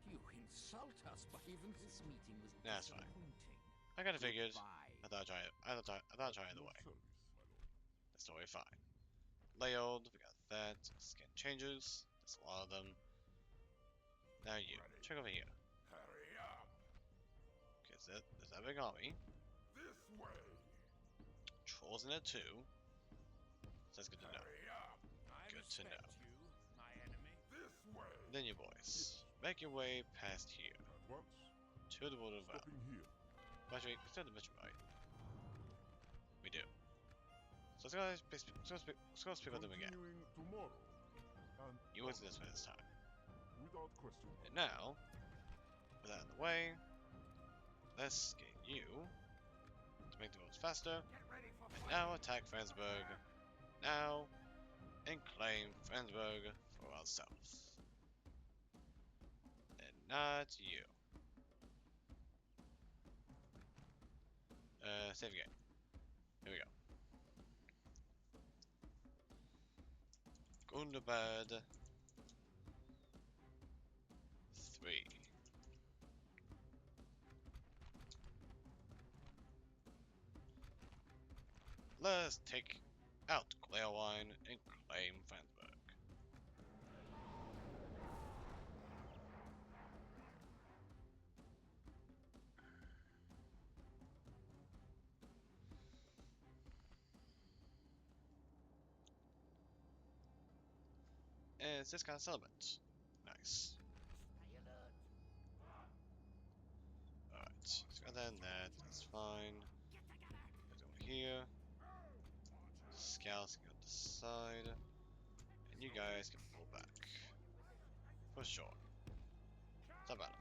You insult us by even this meeting was Nah, that's fine. disappointing. I kinda figured. Goodbye. I thought I'd try it. I thought I'd try At either your way. service, my lord. That's totally fine. Layold, we got that. Skin changes. There's a lot of them. Now you. Check over here. Hurry up! Okay, so there's that big army. This way! Trolls in it too. So that's good to know. Hurry up! I Good to respect know. you, my enemy. This way! Then you boys. Make your way past here. At once. To the Water Valley. Stopping here. Actually, it's not the mission, right? We do. So let's go speak with them again. Continuing tomorrow. And You went to this way this time. Without question. And now, with that in the way, let's get you to make the roads faster. And now attack Franzburg. Now, and claim Franzburg for ourselves. And not you. Save game. Here we go. Gundabad 3. Let's take out Clearwine and claim Franzburg. And it's this kind of settlement. Nice. Alright, so got that and that, that's fine. Let's go here. Scouts can go to the side. And you guys can pull back. For sure. Stop at him.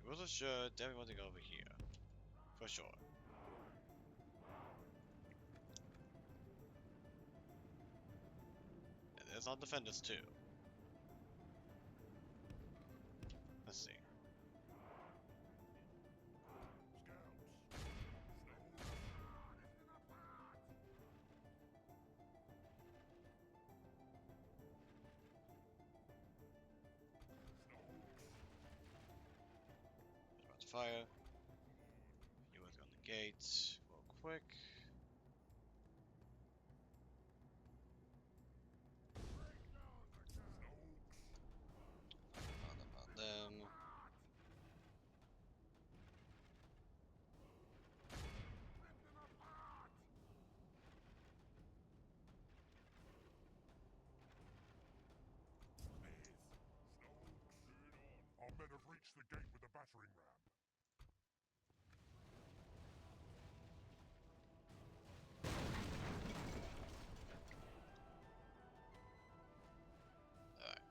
It wasn't sure, definitely want to go over here. For sure. And there's our defenders too. Let's see. About to fire. You want to go on the gate real quick. On them. Our men have reached the gate with the battering ram. Alright.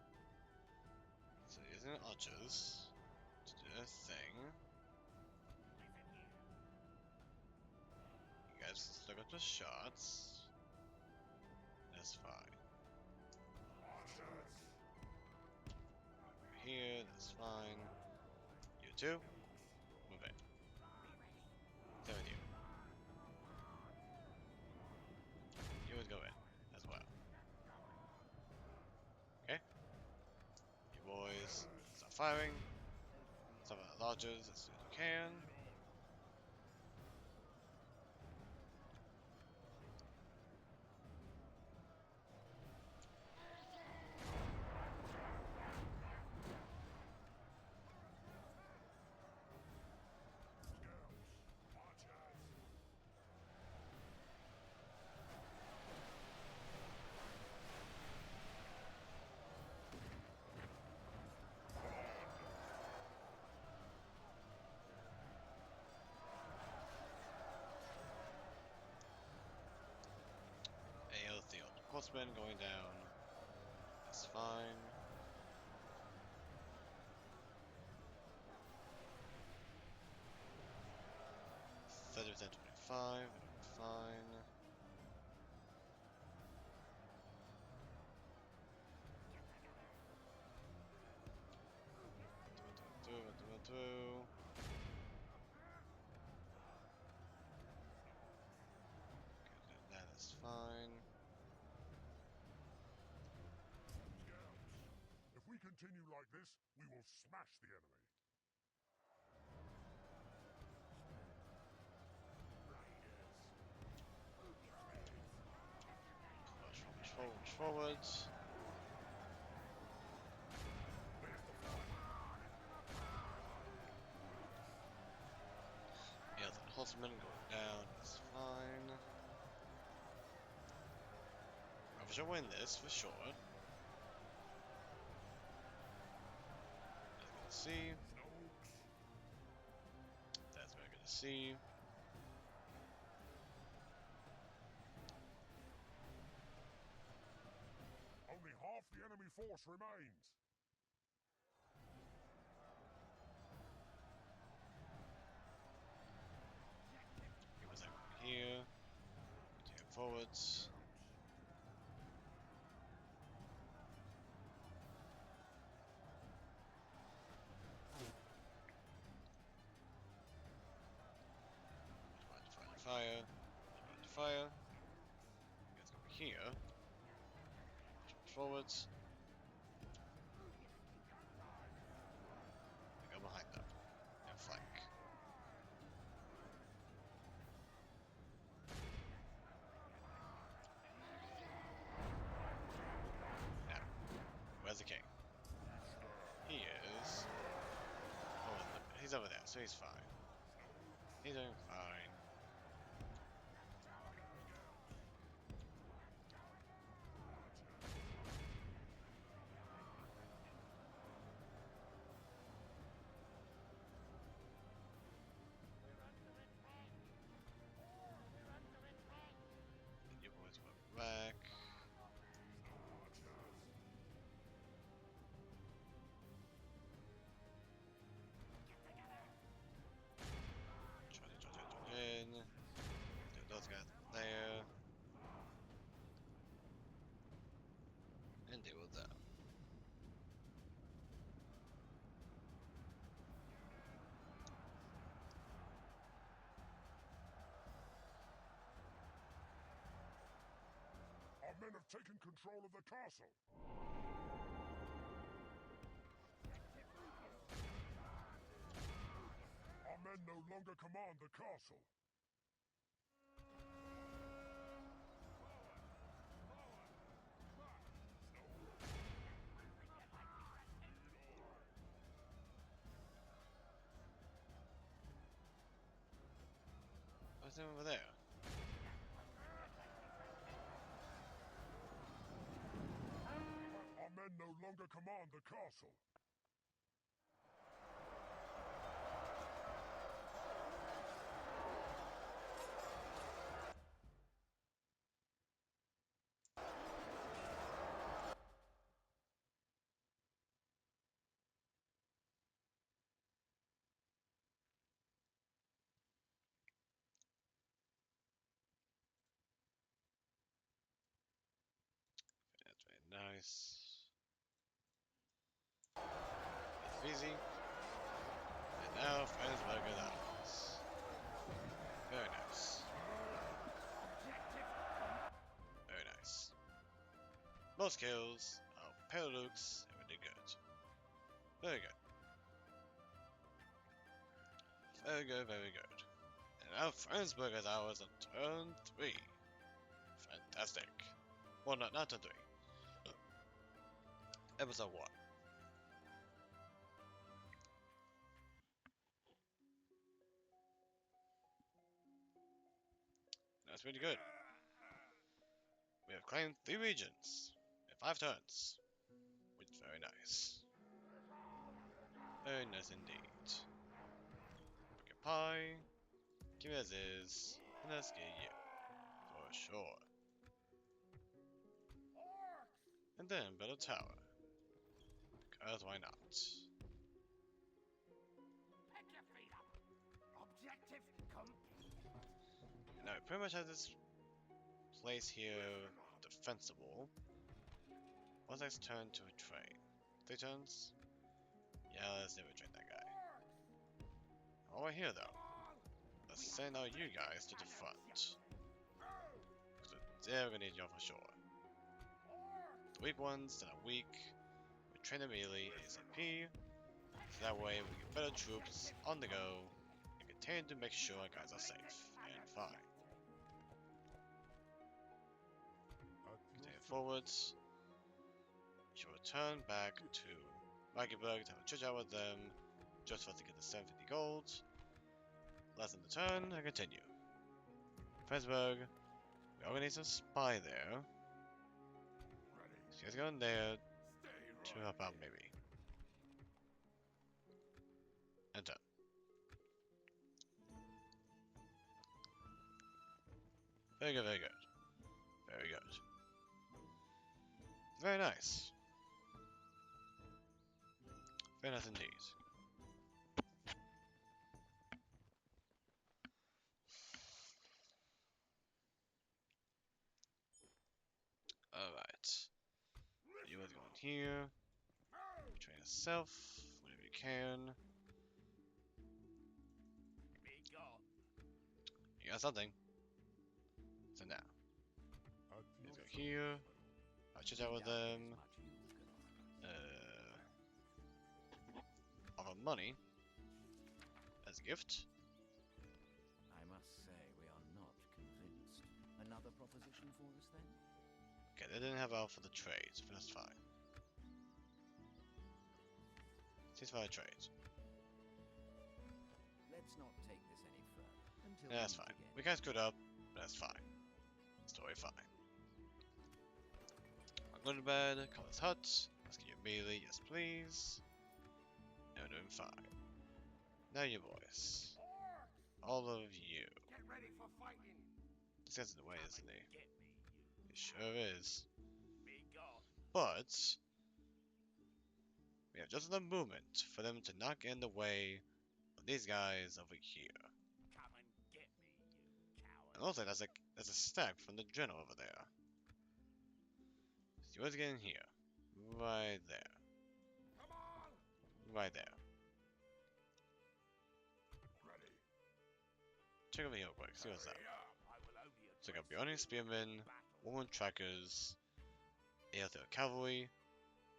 So using archers to do their thing. You guys can still got the shots. That's fine. Over here, that's fine. You too? Move in. Same with you. You would go in as well. Okay? You boys start firing. Start with the archers as soon as you can. Horsemen going down. That's fine. $30, 25, fine. Do. Okay, that is fine. If we continue like this, we will smash the enemy. Push forwards. Yeah, the horsemen going down. It's fine. I should win this for sure. Let's see. That's very good to see. Only half the enemy force remains. Give us over here. Continue forwards. Fire. Fire. Let's go here. Forwards. And go behind them. And flank. Now, where's the king? He is. Oh, he's over there, so he's fine. He's doing fine. You boys go back. Try in. Do those guys there. And deal with them. Our men have taken control of the castle. Our men no longer command the castle. What's over there? Our men no longer command the castle. That's very nice. It's easy. And now Friendsburg is ours. Very nice. Very nice. Most kills, our Pelux, everything good. Very good. Very good, very good. And now Friendsburg is ours on turn 3. Fantastic. Well, not turn 3. Episode 1. That's pretty good. We have claimed 3 regions in 5 turns, which is very nice. Very nice indeed. Occupy, give me as is, and let's get you. For sure. And then build a tower. Because why not? Pick your feet up. Objective complete. Now we pretty much have this place here defensible. What's next turn to a train? 3 turns? Yeah, let's never train that guy. Over here though. Let's send out you guys to the front. Because they're gonna need you for sure. The weak ones that are weak, we train them immediately ASAP. So that way we get better troops on the go and continue to make sure our guys are safe and fine. Continue forwards. We shall return back to Magdeburg to have a chit chat with them, just for us to get the 750 gold. Last in the turn, and continue. Friendsburg, we organize a spy there. So you guys go in there to help out maybe. And turn. Very good, very good. Very good. Very nice. Very nice indeed. Alright. You guys go in here. Train yourself. Whatever you can. You got something. So now. At Let's your go service, here. my lord. I'll chit chat with them. Offer money. As a gift. I must say we are not convinced. Another proposition for us then? Okay, they didn't have out for the trades, but that's fine. Ceasefire trade. Let's not take this any further until Yeah, that's we meet fine. again. We got screwed up, but that's fine. Story fine. I'm going to bed, Color's hut. Let's get you immediately, yes please. And we're doing fine. Now you boys. All of you. Get ready for fighting. This guy's in the way, isn't he? Get me, He sure is. be gone. But we have just enough movement for them to not get in the way of these guys over here. Come and get me, you coward. And also there's a stack from the general over there. So you guys get in here. Right there. Come on. Right there. Ready. Check over here real quick, see what's up. Hurry up. I will only So we got address Bionic Spearmen, battle. Woman Trackers, ALT Cavalry,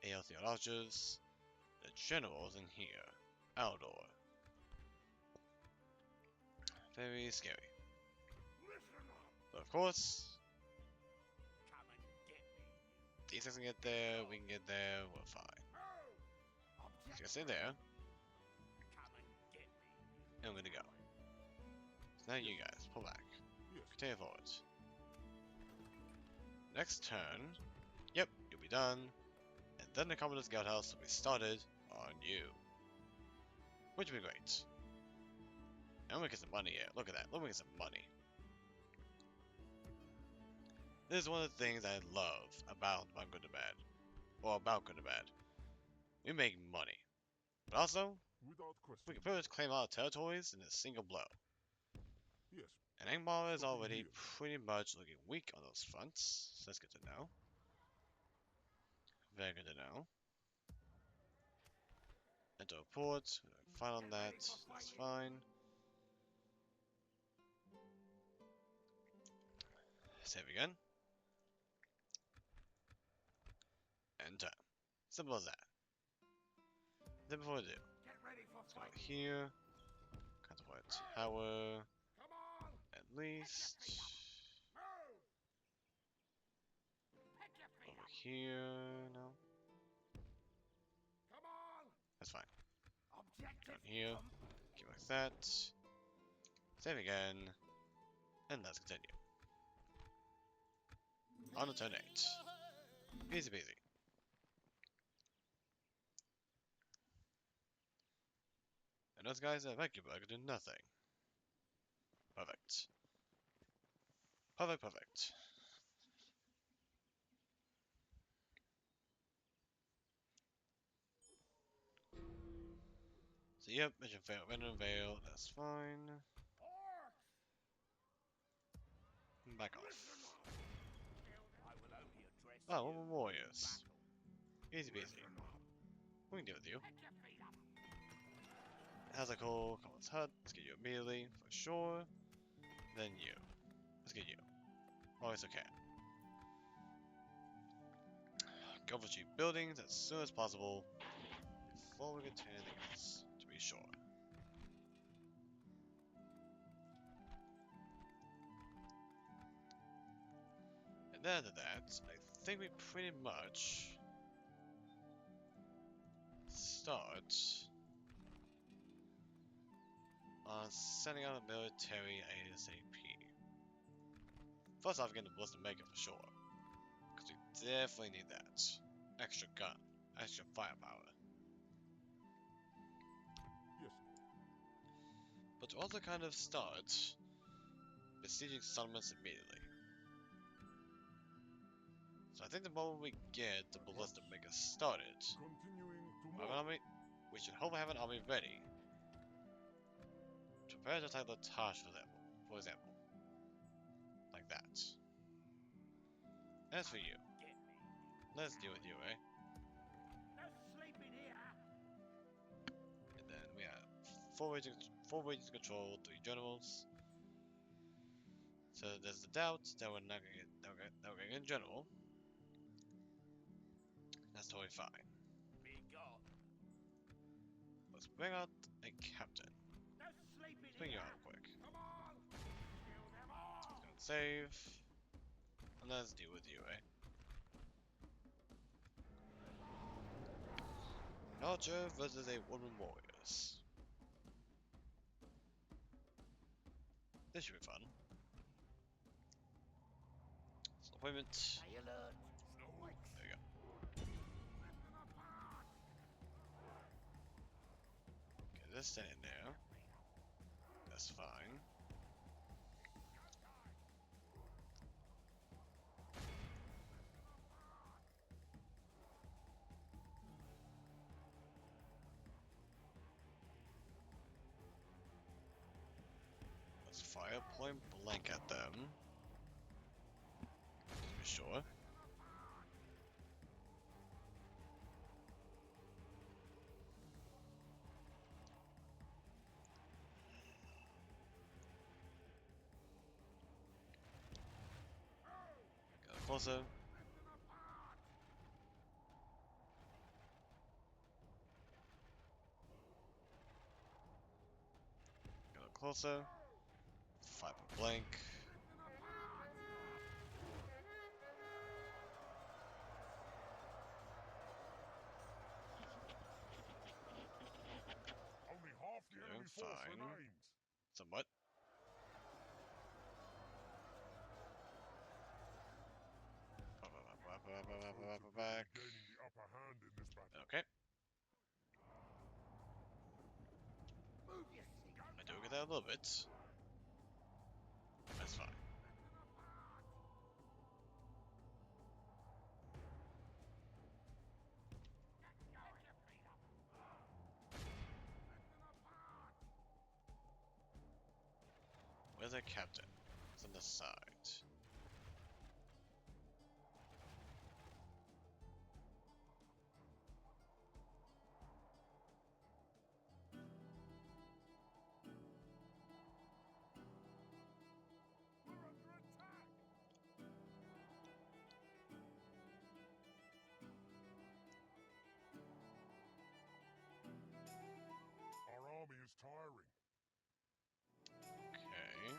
ALT Archers, the Generals in here. Outdoor. Very scary. Listen up. But of course, Come and get me, you. these guys can get there, we can get there, we're fine. So you can stay there, Come and get me. and we're gonna go. So now you guys, pull back. Yes. Continue forward. Next turn, yep, you'll be done. And then the Commodore Scout House will be started on you. Which will be great. And we're making some money here. Look at that. We're making some money. This is one of the things I love about Good to Bad. Or about Good to Bad. We make money. But also, Without we question. can pretty much claim our territories in a single blow. Yes. And Angmar is Stopping already here. pretty much looking weak on those fronts. So that's good to know. Very good to know. Enter a port. Fine on that. That's fine. Save again. And turn. Simple as that. Then before we do, Get ready for let's go fighting. here. Contemplate a tower. Come on. At least. Move. Pick your feet Over up. here. No. Come on. That's fine. Objective. Down here. Keep like that. Save again. And let's continue. On to turn 8. Easy peasy. And those guys at Vacuumburg do nothing. Perfect. Perfect, perfect. So yep, mission failed. Random Veil, that's fine. Back off. I will only address Oh, you we're in warriors. battle. Easy peasy. We can deal with you. Pick your feet up. How's that cool? Come on, hut. Let's get you immediately, for sure. Then you. Let's get you. Always okay. Go for cheap buildings as soon as possible before we get to anything else, to be sure. And then after that, I think we pretty much start on sending out a military ASAP. First off, getting the ballistic maker for sure, because we definitely need that extra gun, extra firepower. Yes. But to also kind of start besieging settlements immediately. So I think the moment we get the ballistic maker started, Continuing to our Morgoth. army, we should hopefully have an army ready. Prepare to attack the Tash, for example. Like that. As for you, let's deal with you, eh? And then we have four ways to control 3 generals. So there's the doubt that we're not gonna get in general. That's totally fine. Let's bring out a captain. Let's bring you out real quick. Gonna save. And let's deal with you, eh? An archer versus a woman warriors. This should be fun. So appointment. Stay alert. There we go. Okay, this stay in there. That's fine. Let's fire point blank at them. To be sure. Get closer. Get closer. Fire point blank. Only half the Doing enemy force fine. remains. Somewhat. Back. Gaining the upper hand in this battle. Okay. I do get that a little bit. That's fine. Where's our captain? It's on the side. Our army is tiring. Okay.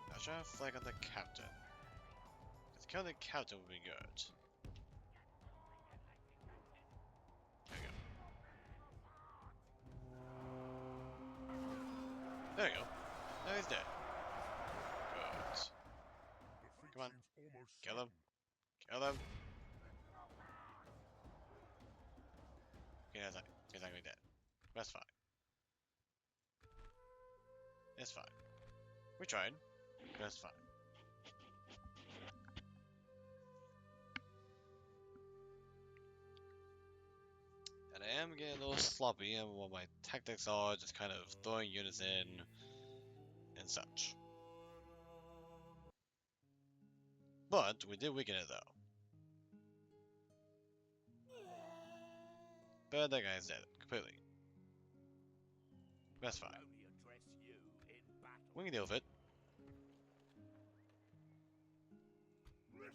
Now try to flag on the captain. Because killing the captain would be good. There we go. There we go. Now he's dead. Good. Defeat Come on. seems almost Kill him. certain. Kill them. Okay, he's not gonna be dead. That's fine. It's fine. We tried. That's fine. And I am getting a little sloppy and what my tactics are, just kind of throwing units in and such. But we did weaken it though. But that guy's dead completely. That's fine. We can deal with it.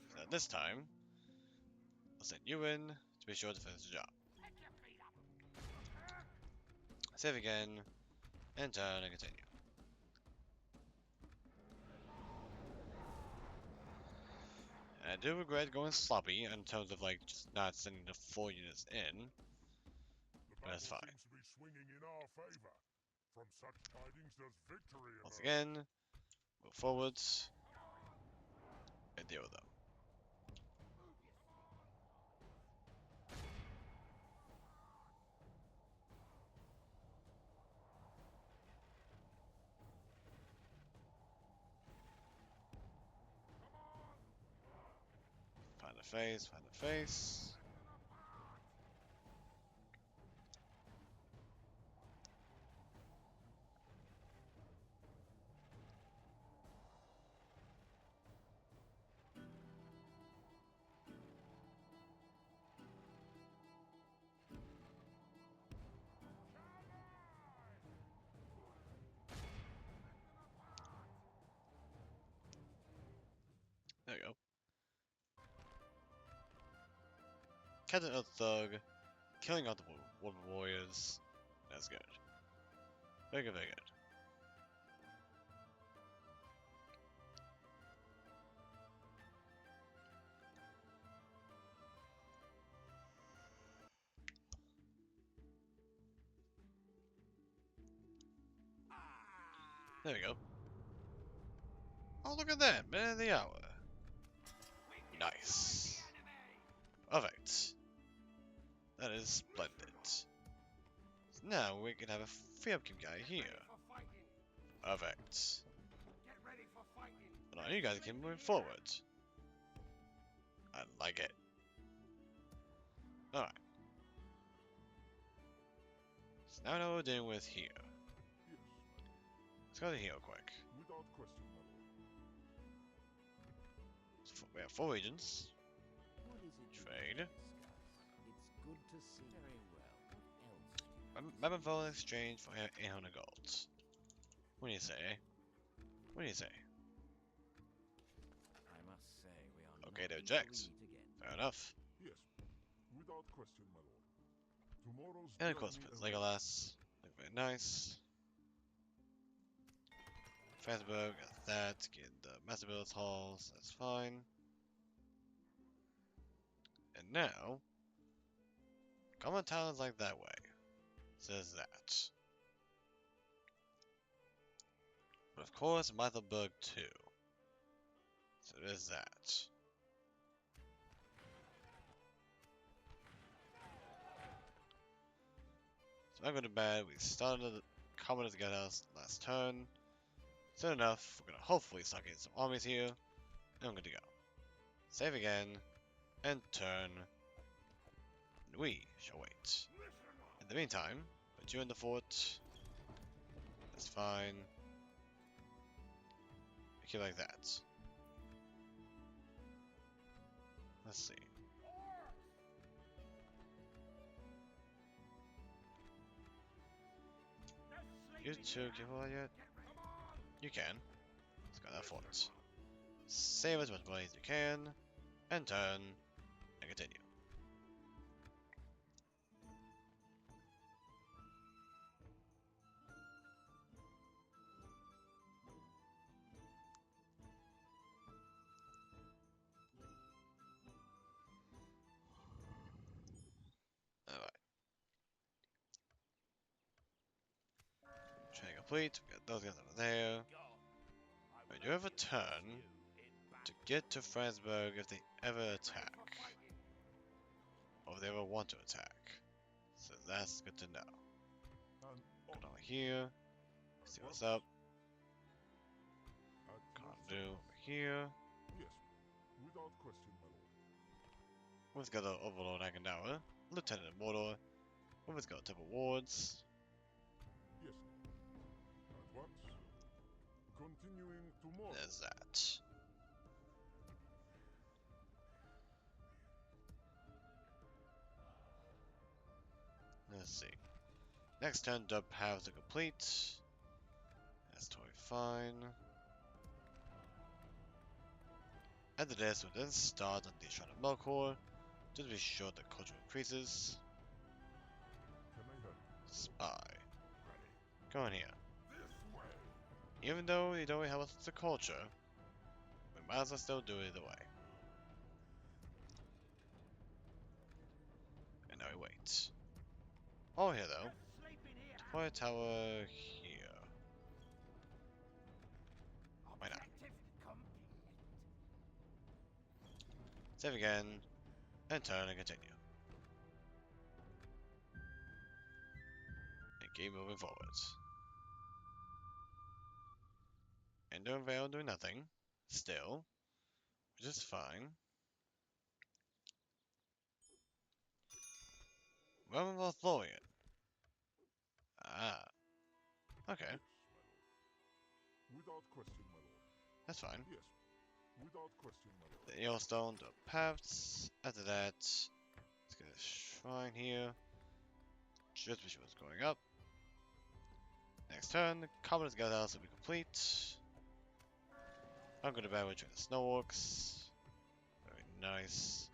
So this time, I'll send you in to be sure to finish the job. Save again, and turn and continue. And I do regret going sloppy in terms of like just not sending the 4 units in. The That's battle fine. seems to be swinging in our favor. From such tidings does victory Once emerge. again, move forwards and deal with them. face, find the face. There we go. Captain AZOG, killing out the Wolf Warriors. That's good. Very good, very good. There we go. Oh, look at that! Man of the hour. Nice. Perfect. That is splendid. So now we can have a free upkeep guy here. Perfect. But now you guys can move forward. I like it. Alright. So now I know what we're dealing with here. Yes, Let's go to here real quick. without question, my lord. So we have 4 regions. What is it you Trade. want to discuss? It's good to see. Very well. What else do you have to Map info in exchange for 800 gold. What do you say? What do you say? I must say we are Okay, not they eager object. to meet again. Fair enough. Yes, without question, my lord. Tomorrow's And of course, journey Prince awaits. Legolas. Look very nice. Fansburg, got that. Get the Master Builders Halls. That's fine. And now, common town is like that way. Says that. But of course, Mathelburg too. So there's that. So I'm going to bed. We started the commoners to get us last turn. Soon enough, we're going to hopefully start getting some armies here. And I'm good to go. Save again. And turn. And we shall wait. In the meantime, put you in the fort. That's fine. Make it like that. Let's see. You two give all yet? You can. Let's go to that fort. Save as much money as you can. And turn. And continue. Alright. Training complete. We got those guys over there. We do have a turn to get to Franzburg if they ever attack. Or if they ever want to attack. So that's good to know. And Go down here. See what's up. at your Can't do service. over here. Yes, without question, my lord. Let's go to Overlord Agendawa. Lieutenant of Mordor. Let's go to Temple Wards. Yes, at once. Continuing tomorrow. There's that. Let's see. Next turn, dub paths are complete. That's totally fine. After this, we'll then start on the Shrine of Melkor, just to be sure the culture increases. Can I help? Spy. Ready. Go in here. This way. Even though you don't help us with the culture, we might as well still do it either way. And now we wait. Oh, here though. Deploy a tower here. Why not? Save again, and turn and continue. And keep moving forward. And doing Vale doing nothing. Still. Which is fine. Roman Lothlorien. Ah. Okay, Yes, my lord. Without question, my lord. that's fine. Yes, without question, my lord. The Yellowstone, the paths. After that, let's get a shrine here. Just wish it was going up. Next turn, the Commoner's Guildhouse will be complete. I'm gonna battle between the Snow Orcs. Very nice.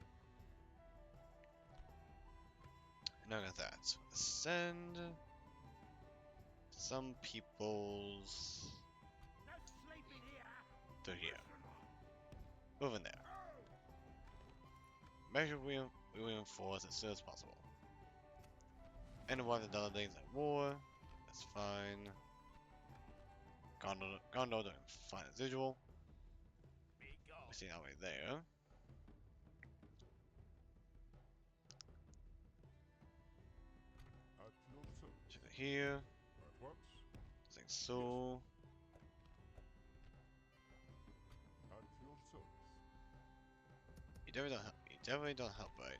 And look at that. Send some peoples to here. Move in there. Make sure we reinforce as soon as possible. Anyone that does things like war, that's fine. Gondor doing fine as usual. We see our way there. At your service. Check it here. At once. Like so. At your service. You definitely don't help, right?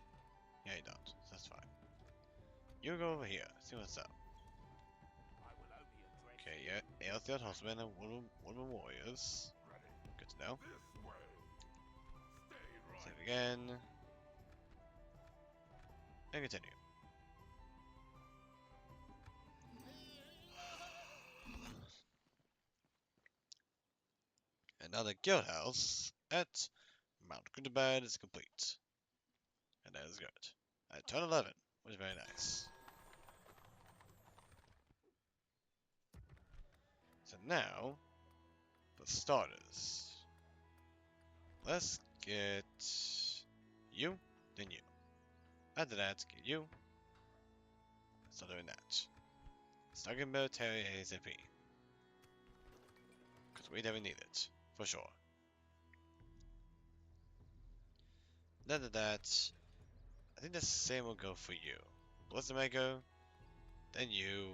Yeah, you don't. That's fine. You go over here. See what's up. Okay, yeah. Aeltheod Horsemen and Woodman Warriors. Good to know. This way. Stay Save again. And continue. And now the guild house at Mount Gundabad is complete. And that is good. At turn 11, which is very nice. So now, for starters, let's get you, then you. After that, get you. Start doing that. Start getting military ASAP. Because we definitely need it, for sure. After that, I think the same will go for you. Blizzamago, then you,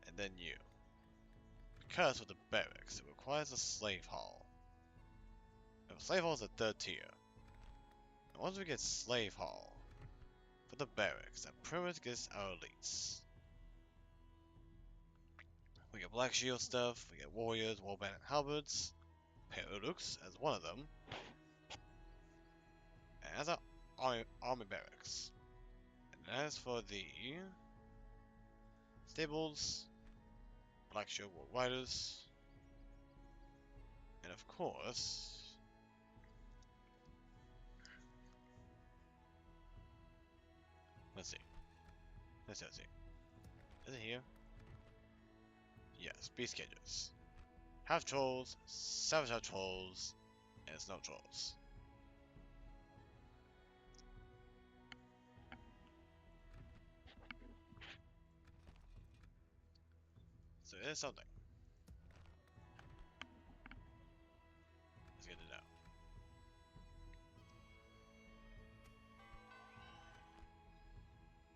and then you. Because with the barracks, it requires a slave hall. And slave hall is a 3rd tier. And once we get slave hall for the barracks, that pretty much gets our elites. We get black shield stuff, we get warriors, warband, and halberds, Peruks as one of them, and as our army barracks. And as for the stables, black shield war riders, and of course, let's see. Let's see. Is it here? Yes, beast cages. Half trolls, savage half trolls, and snow trolls. So it is something. Let's get it out.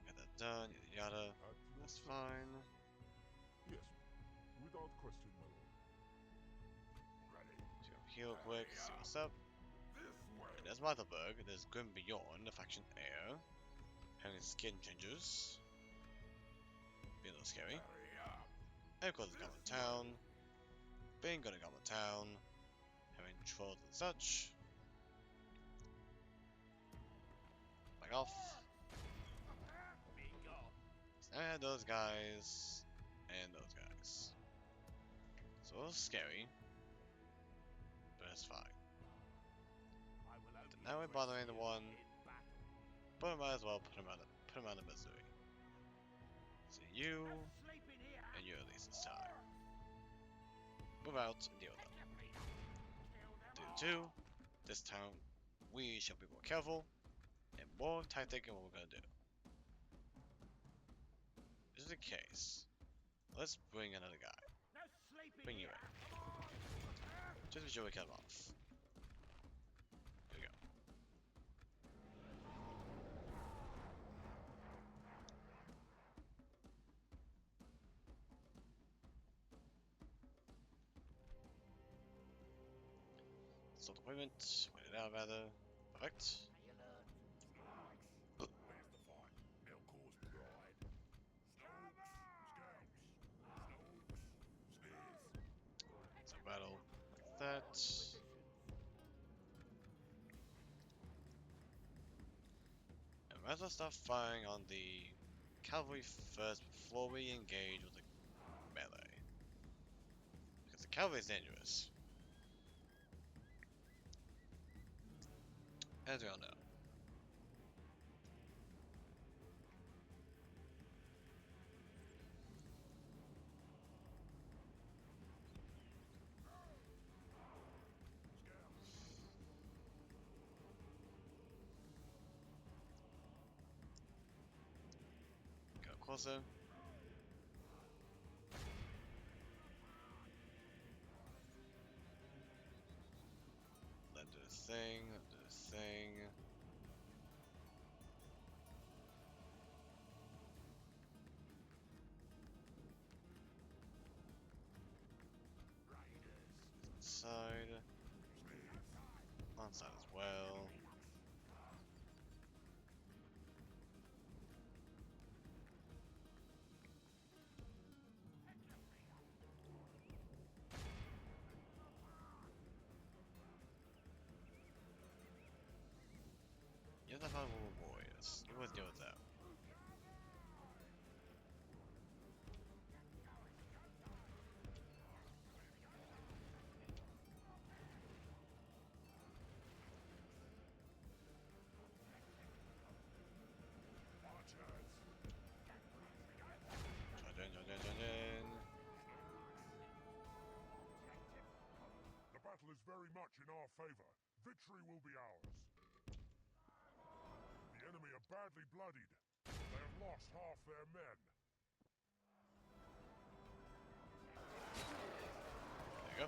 Get that done, yada yada. At your That's service. fine. Yes, without question, my lord. Ready. Let's go heal quick, see what's up. This way. And there's Matherberg, there's Grim Beyond, the faction heir. Having skin changes. Being a little scary. Hurry up. And of course the Goblin Town. Being good at Goblin Town. Having trolls and such. Back off. And those guys. And those guys. So a little scary. But it's fine. Now we're bothering the one. But we might as well put him out of misery. So you and you at least this time. Move out and deal with them. Do 2. This time we shall be more careful and more tactic in what we're gonna do. This is the case. Let's bring another guy. Bring you in. Just be sure we cut him off. Here we go. Stop deployment. Wait it out rather. Perfect. Where's the fight? Elcor's that. And might as well start firing on the cavalry first before we engage with the melee. Because the cavalry is dangerous. As we all know. Go closer. Let do this thing, let do this thing. Side. On side as well. You're the Honorable Warriors. You always go with them. Charge in. The battle is very much in our favor. Victory will be ours. The enemy are badly bloodied. They have lost half their men. There you go.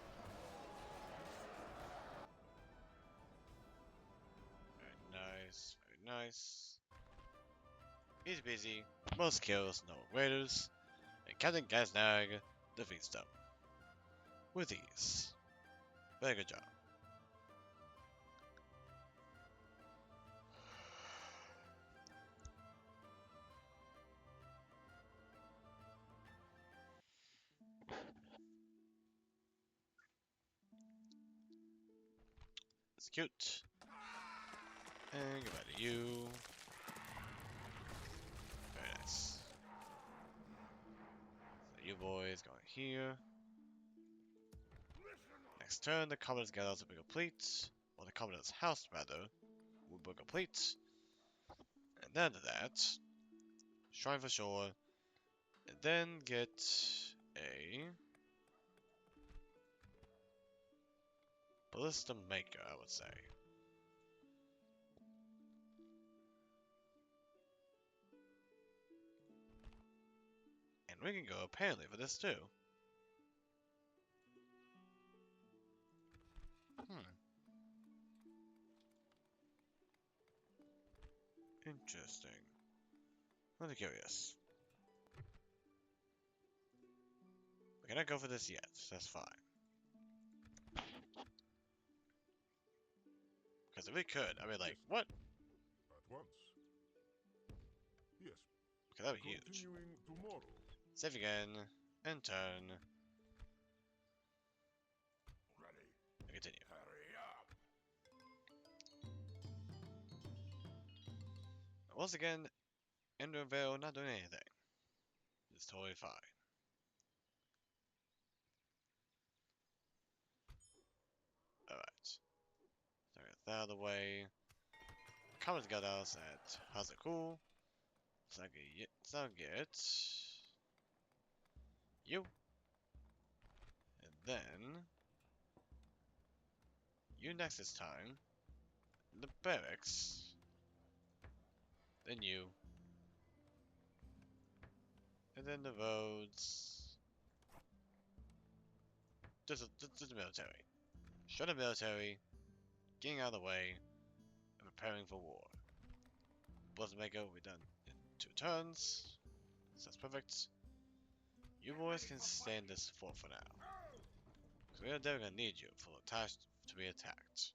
Very nice, very nice. Easy peasy, most kills, no raiders, and Captain Gaznag defeats them. With ease. Very good job. It's cute. And goodbye to you. Very nice. So you boys going here. Next turn, the Commoner's Gallows will be complete. Or the Commoner's House, rather, will be complete. And then to that, Shrine for sure. And then get a Ballista Maker, I would say. And we can go apparently for this too. Interesting. Really curious. We cannot go for this yet, so that's fine. Because if we could, I mean, like, what? At once. Yes. Because that would be huge. Continuing tomorrow. Save again, and turn, Ready. and continue. Hurry up. Once again, Endervale not doing anything. It's totally fine. Alright. So I got that out of the way. Comments got us at AZOG. So I get you. And then you next this time. The barracks. Then you. And then the roads. Just the military. Shut the military. Getting out of the way. And preparing for war. Blossom Maker will be done in 2 turns. So that's perfect. You boys can stay in this fort for now. Because we are definitely gonna need you for attached to be attacked.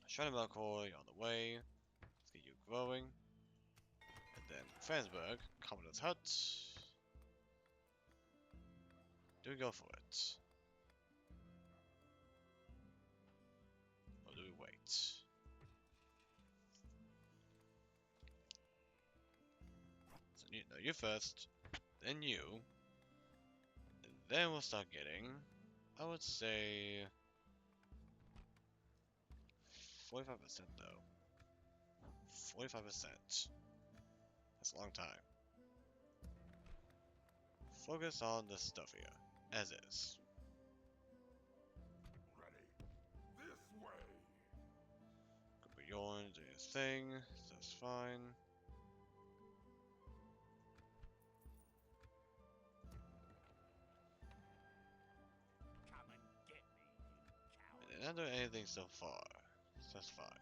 Shining Melkor, you're on the way. Let's get you growing. And then Fransburg, Commoner's Hut. Do we go for it? So you, no, you first, then you, and then we'll start getting, I would say, 45% though. 45%. That's a long time. Focus on the stuff here, as is. Ready. This way. Could be yours, do your thing, so that's fine. Come and get me, you And coward. they're not doing anything so far, so that's fine.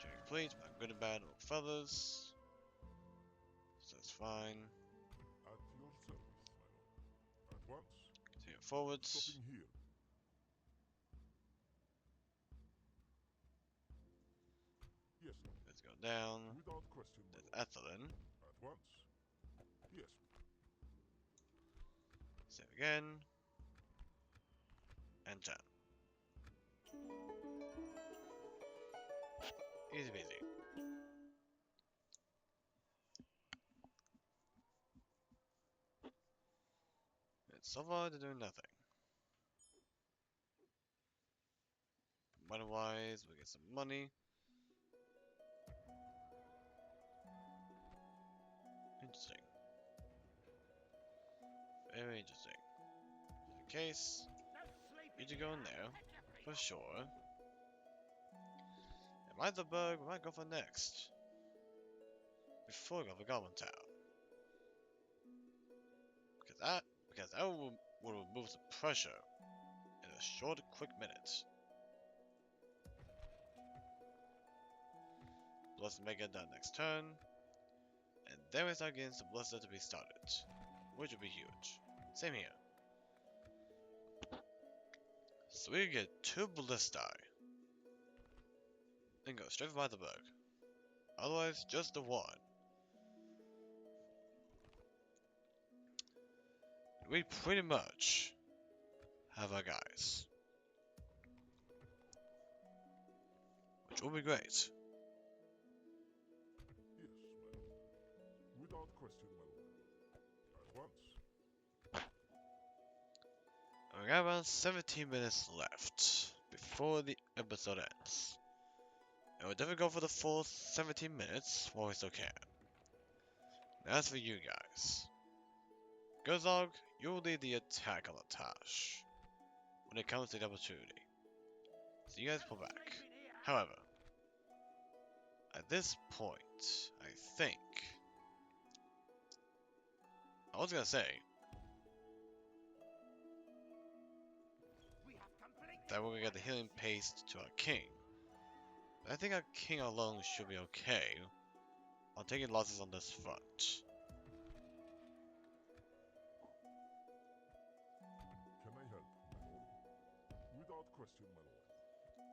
Check fleet, my good and bad old feathers. So that's fine. At your service, my lord. At once. Continue forwards. Stopping here. Yes, lord. Let's go down. Without question, my There's lord. Ethelyn. At once. Yes. Save again. And turn. Easy peasy. And so far they're doing nothing. Money-wise, we get some money. Interesting. Very interesting. In case, you to go in there, for sure. And MAZOG, we might go for next. Before we go for Goblin Town. Because that will remove the pressure in a short, quick minute. Blessed may get done next turn. And then we start getting some Blessed to be started. Which would be huge. Same here. So we get 2 Ballistae. Then go straight for MAZOG. Otherwise, just the 1. We pretty much have our guys. Which will be great. Yes, my lord. Without question, my lord. At once. We got around 17 minutes left before the episode ends. And we'll definitely go for the full 17 minutes while we still can. And as for you guys, AZOG, you will lead the attack on the Tash when it comes to the opportunity. So you guys pull back. However, at this point, I think I was gonna say We have completed that we're gonna get the healing paste to our king. But I think our king alone should be okay on taking losses on this front. Can I help, my lord? Without question, my lord.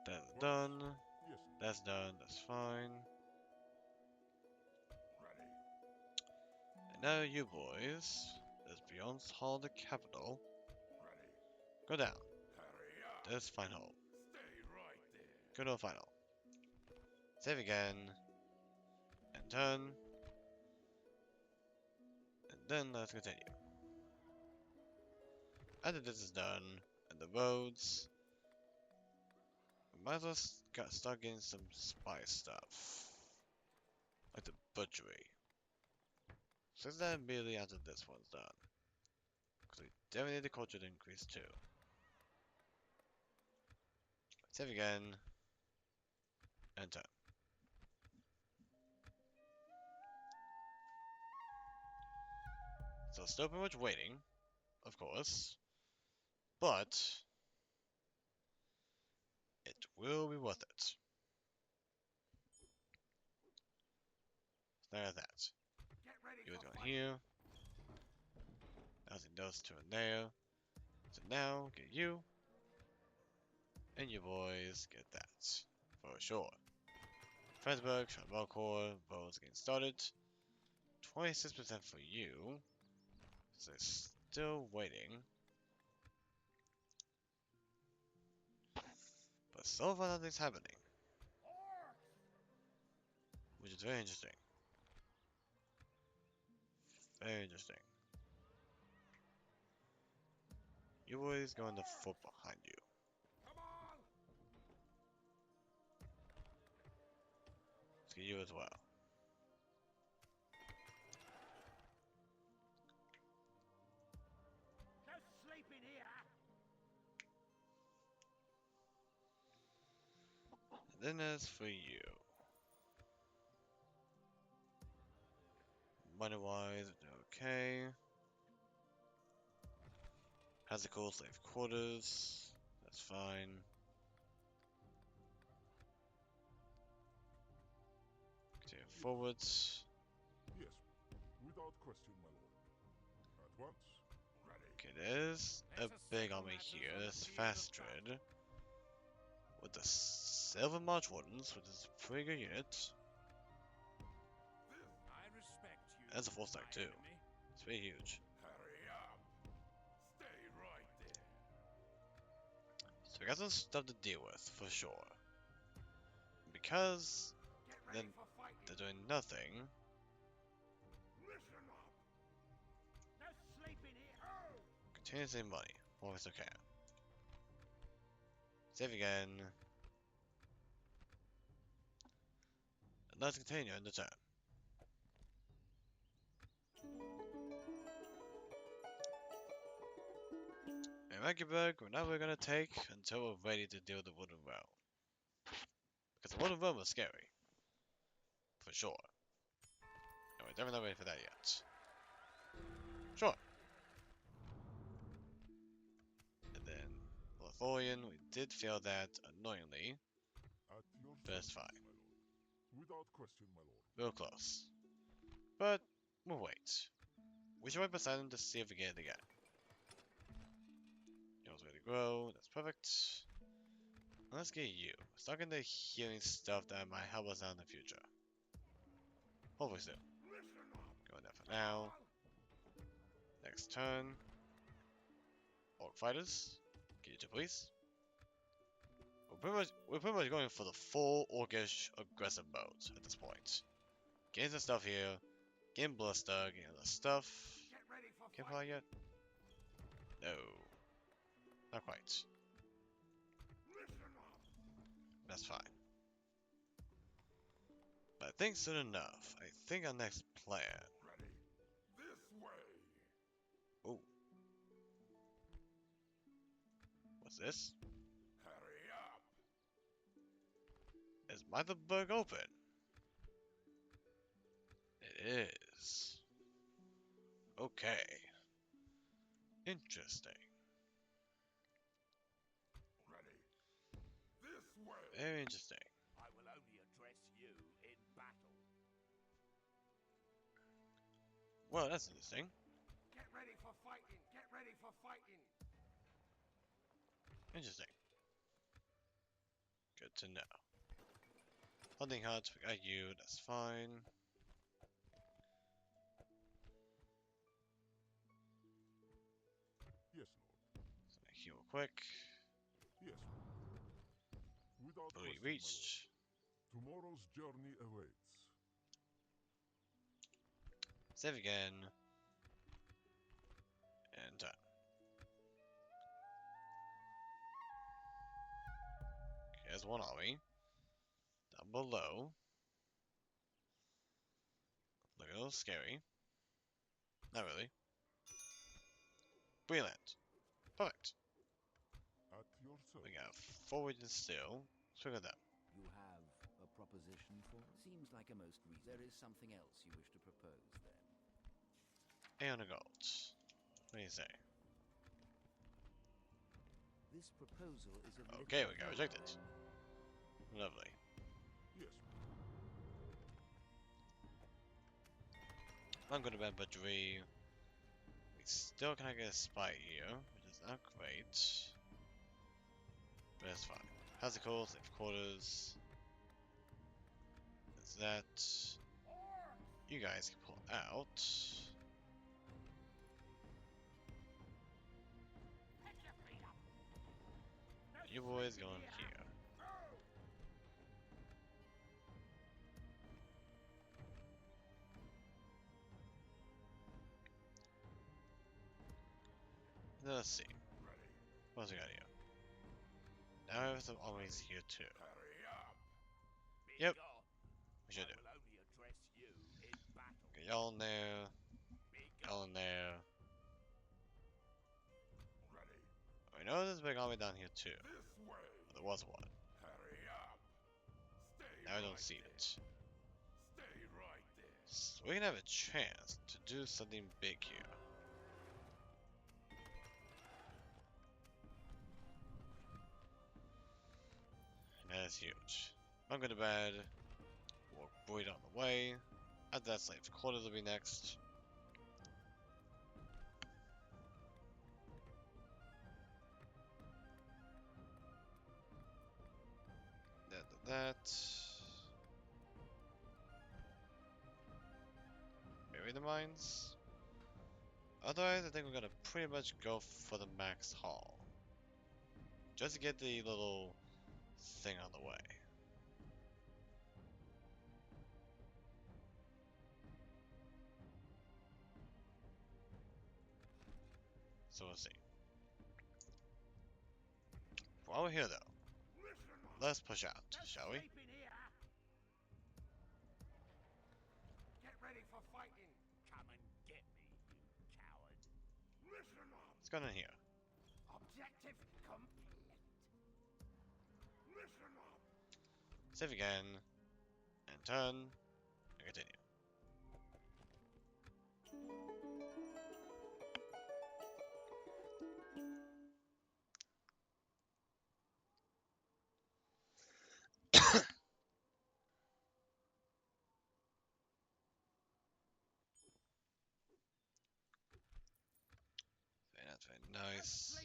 That's done. Yes. That's done. That's fine. Ready. And now you boys, as beyond Hall the capital, Ready. go down. Hurry up. This final. Stay right there. Go to a final. Save again. And turn. And then let's continue. After this is done, and the roads, we might as well start getting some spy stuff. Like the butchery. So that immediately after this one's done. Because we definitely need the culture to increase too. Save again. And turn. So still pretty much waiting, of course. But it will be worth it. There's that. Get ready You for go fighting. here. Nothing does to in there. So now get you. And you boys get that. For sure. Fredberg, Valcor, votes getting started. 26% for you. So still waiting. so far nothing's happening. Which is very interesting. Very interesting. You boys go in the foot behind you. Let's get you as well. And then as for you. Money-wise, okay. Has a cool slave quarters. That's fine. Continue forwards. Yes, without question, my lord. At once. Ready. Okay, there's a big army here. There's fast trade. With the Silver March Wardens, which is a pretty good unit. I respect you. That's a 4-stack too. enemy. It's pretty huge. Hurry up. Stay right there. So we got some stuff to deal with, for sure. Because then they're doing nothing. Listen up. No sleeping here. Continue to save money. Well, it's okay. Save again. And let's continue in the turn. In Magdeburg, we're gonna take until we're ready to deal with the Wooden Realm. Because the Wooden Realm is scary. For sure. And we're definitely not ready for that yet. Sure. And then, Lothlorien, we did fail that annoyingly. At your But it's service, fine. my lord. Without question, my lord. Real close. But, we'll wait. We should wait beside him to see if we get it again. You know, it's ready to grow. That's perfect. Let's get you. Start getting the healing stuff that might help us out in the future. Hopefully soon. Going there for now. Next turn. Orc fighters. Get you to please. We're pretty much going for the full orcish aggressive mode at this point. Getting some stuff here. Getting Bloodstug. Getting other stuff. Can't fly yet? No. Not quite. That's fine. But I think soon enough. I think our next plan. Ready. This way. Ooh. What's this? Hurry up. Is Magdeburg open? It is. Okay. Interesting. Ready. This way. Very interesting. I will only address you in battle. Well, that's interesting. Get ready for fighting. Get ready for fighting. Interesting. Good to know. Hunting hut, we got you, that's fine. Yes, lord. So heal quick. Yes. Without Fully question, my lord. reached. Tomorrow's journey awaits. Save again. And done. Okay, there's one army. Down below. Look a little scary. Not really. Brilliant. Perfect. At your We service. got forward and still. Let's look at them. You have a proposition for? Seems like a most There is something else you wish to propose, then? 800 gold. What do you say? This proposal is a Okay, little we got lower rejected. than- Lovely. Yes. I'm gonna bet Badri. We still can't get a spy here, which is not great. But it's fine. How's it called? Safe quarters. There's that. You guys can pull out. You boys going here. Let's see. What's we got here? Now I have some always here too. Yep. We should do. Get y'all in there. Y'all in there. I know there's a big army down here too. But there was one. Now I don't see it. So we can have a chance to do something big here. And that is huge. I'm going to bed. Walk Boyd on the way. At that slave's quarters will be next. That. Maybe the mines. Otherwise, I think we're gonna pretty much go for the max haul. Just to get the little thing on the way. So we'll see. While we're here though, let's push out, shall we? Get ready for fighting. Come and get me, you coward. What's going on here? Objective complete. Save again, and turn, and continue. That's very nice.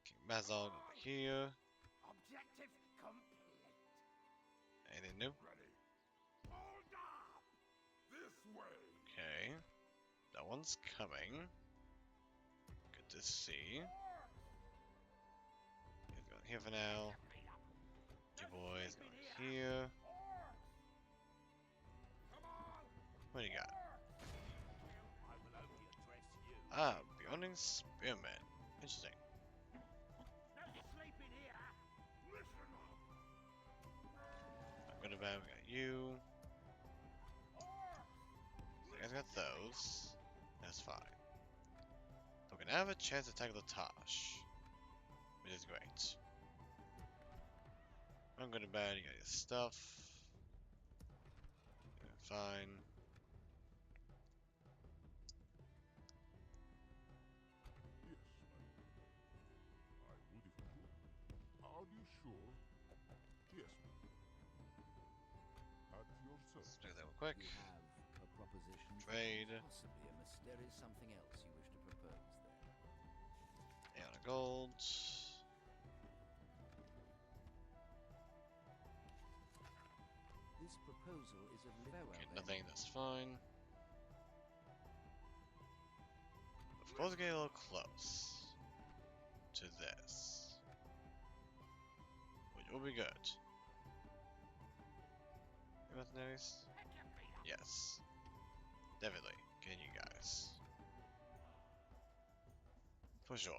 King MAZOG over here. Objective complete. Anything new? Hold up! This way! Okay. That one's coming. Good to see. He's going here for now. You boys going here. What do you got? Ah, Beyonding Spearman. Interesting. I'm going to bed, we got you. So you guys got those. That's fine. So we're gonna have a chance to tackle the Tosh. Which is great. I'm going to bed, you got your stuff. You're fine. Yes, I would if I could. Are you sure? Yes, at your Let's service. do that real quick. You have a proposition. Trade. Possibly there is something else you wish to propose there. And a gold. This proposal is of very well. Okay, then. nothing, that's fine. Of course, we're getting a little close to this, which will be good. Mercenaries? Yes, definitely getting you guys for sure.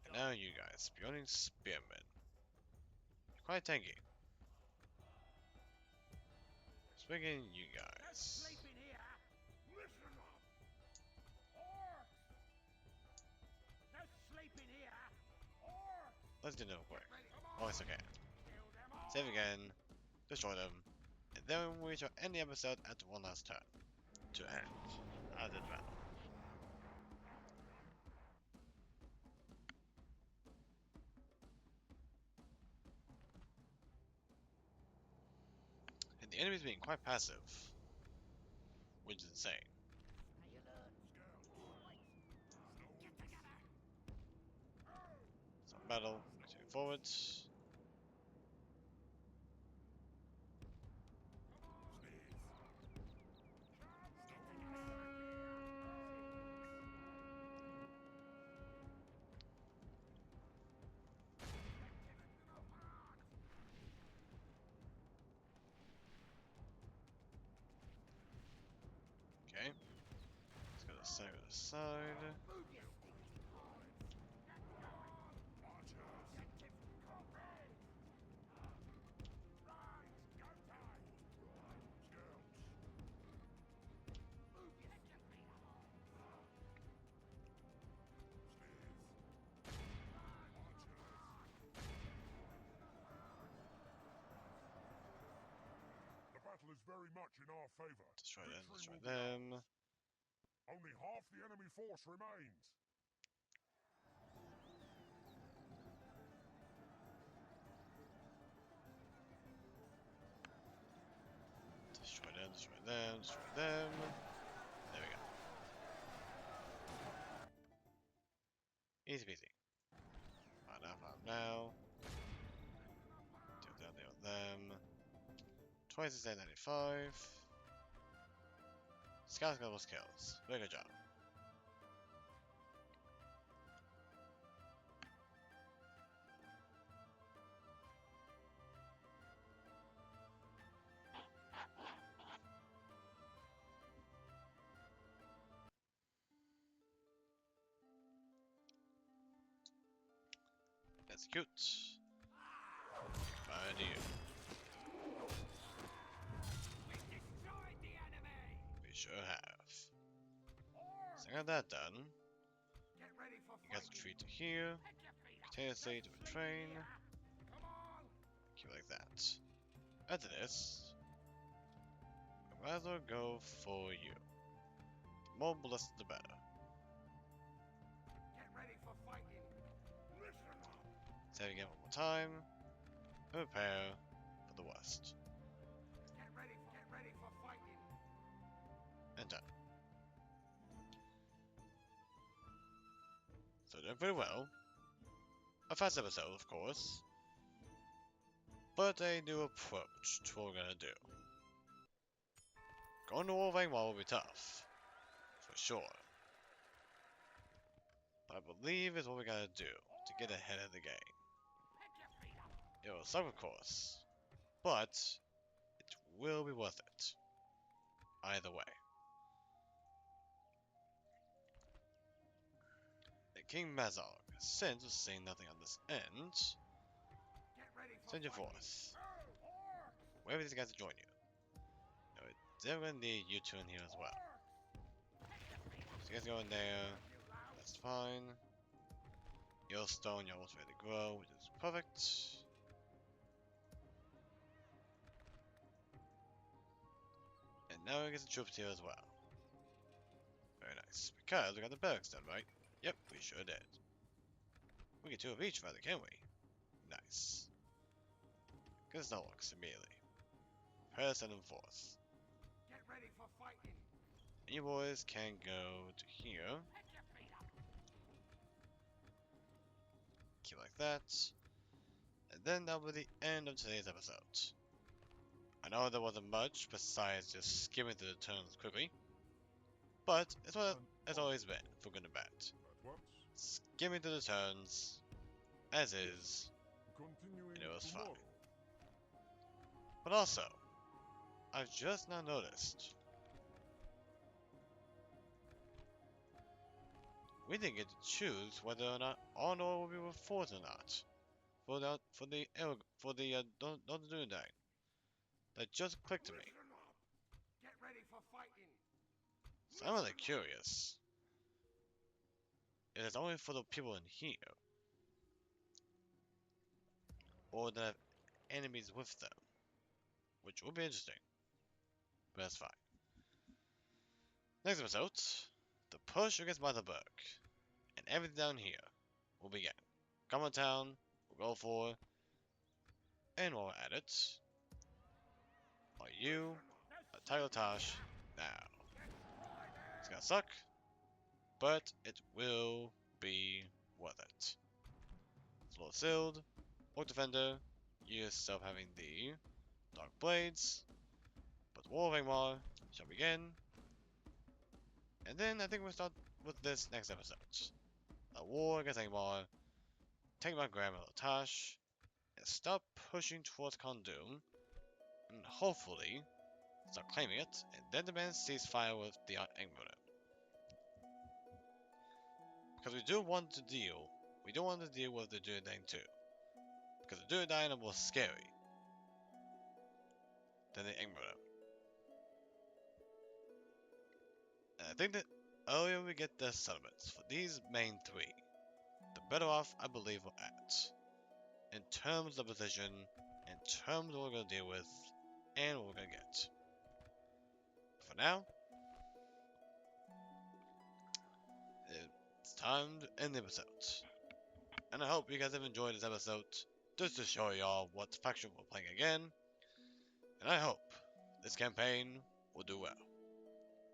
And now you guys, Beyonding Spearmen, quite tanky. So we're getting you guys. Let's do it real quick. Oh, it's okay. Save again, destroy them, and then we shall end the episode at one last turn to end this battle. And the enemy's being quite passive, which is insane. So battle, moving forward. Okay. Let's go to the side of the side. very much in our favor. Destroy them, destroy Victory will be them. ours. Only half the enemy force remains. Destroy them, destroy them, destroy them. There we go. Easy peasy. Find now. Deal them. Twice as 95. Scouts got those kills. Very good job. Execute. Find you. We sure have. So I got that done. You guys retreat to here. Container state to a train. Keep it like that. After this, I might as well go for you. The more ballistic, the better. Say it again one more time. Prepare for the worst. And done. So doing pretty well. A fast episode, of course. But a new approach to what we're gonna do. Going to Wolverine will be tough. For sure. But I believe is what we gotta do to get ahead of the game. It will suck, of course, but it will be worth it. Either way. The King MAZOG, since we're seeing nothing on this end, send you forth. Wait for these guys to join you. No, they're gonna need you two in here as well. So you guys go in there, that's fine. Yellowstone, you're almost ready to grow, which is perfect. And now we get the troops here as well. Very nice. Because we got the barracks done, right? Yep, we sure did. We get two of each rather, can we? Nice. Good as that works immediately. Prepare to send them forth. And you boys can go to here. Keep like that. And then that'll be the end of today's episode. I know there wasn't much besides just skimming through the turns quickly. But it's what it's always been, for good and bad. Skimming through the turns, as is, and it was fine. But also, I've just now noticed we didn't get to choose whether or not Honor will be forth or not for the don't do that. That just clicked to me. So I'm really curious. If it's only for the people in here, or that have enemies with them, which will be interesting. But that's fine. Next episode, the push against Motherberg, and everything down here will begin. Common Town, we'll go for, and while we're at it, are you a Tiger Tosh now? It's gonna suck, but it will be worth it. Slow Sealed, Orc Defender, you yourself having the Dark Blades, but War of Angmar shall begin. And then I think we'll start with this next episode. A war against Angmar, take my grandmother Tash, and start pushing towards Kondum, and hopefully start claiming it, and then demand ceasefire with the Angmar. Because we do want to deal with the Dunedain too. Because the Dunedain are more scary than the Angmar. And I think that earlier we get the settlements for these main three, the better off I believe we're at. In terms of position, in terms of what we're going to deal with, and what we're going to get. now, it's time to end the episode. And I hope you guys have enjoyed this episode, just to show y'all what faction we're playing again. And I hope this campaign will do well.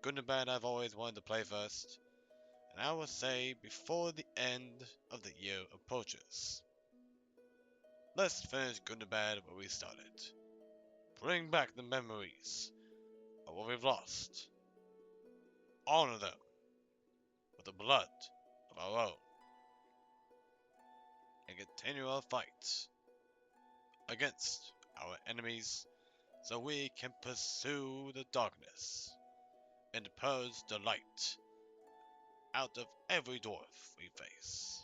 Good and bad, I've always wanted to play first, and I will say before the end of the year approaches. Let's finish good and bad where we started. Bring back the memories of what we've lost. Honor them with the blood of our own. And continue our fight against our enemies so we can pursue the darkness and purge the light out of every dwarf we face.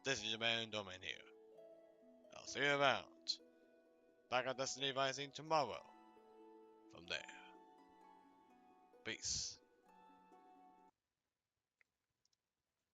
This is your man Domain here. I'll see you around. Back on Destiny Rising tomorrow. From there. Peace.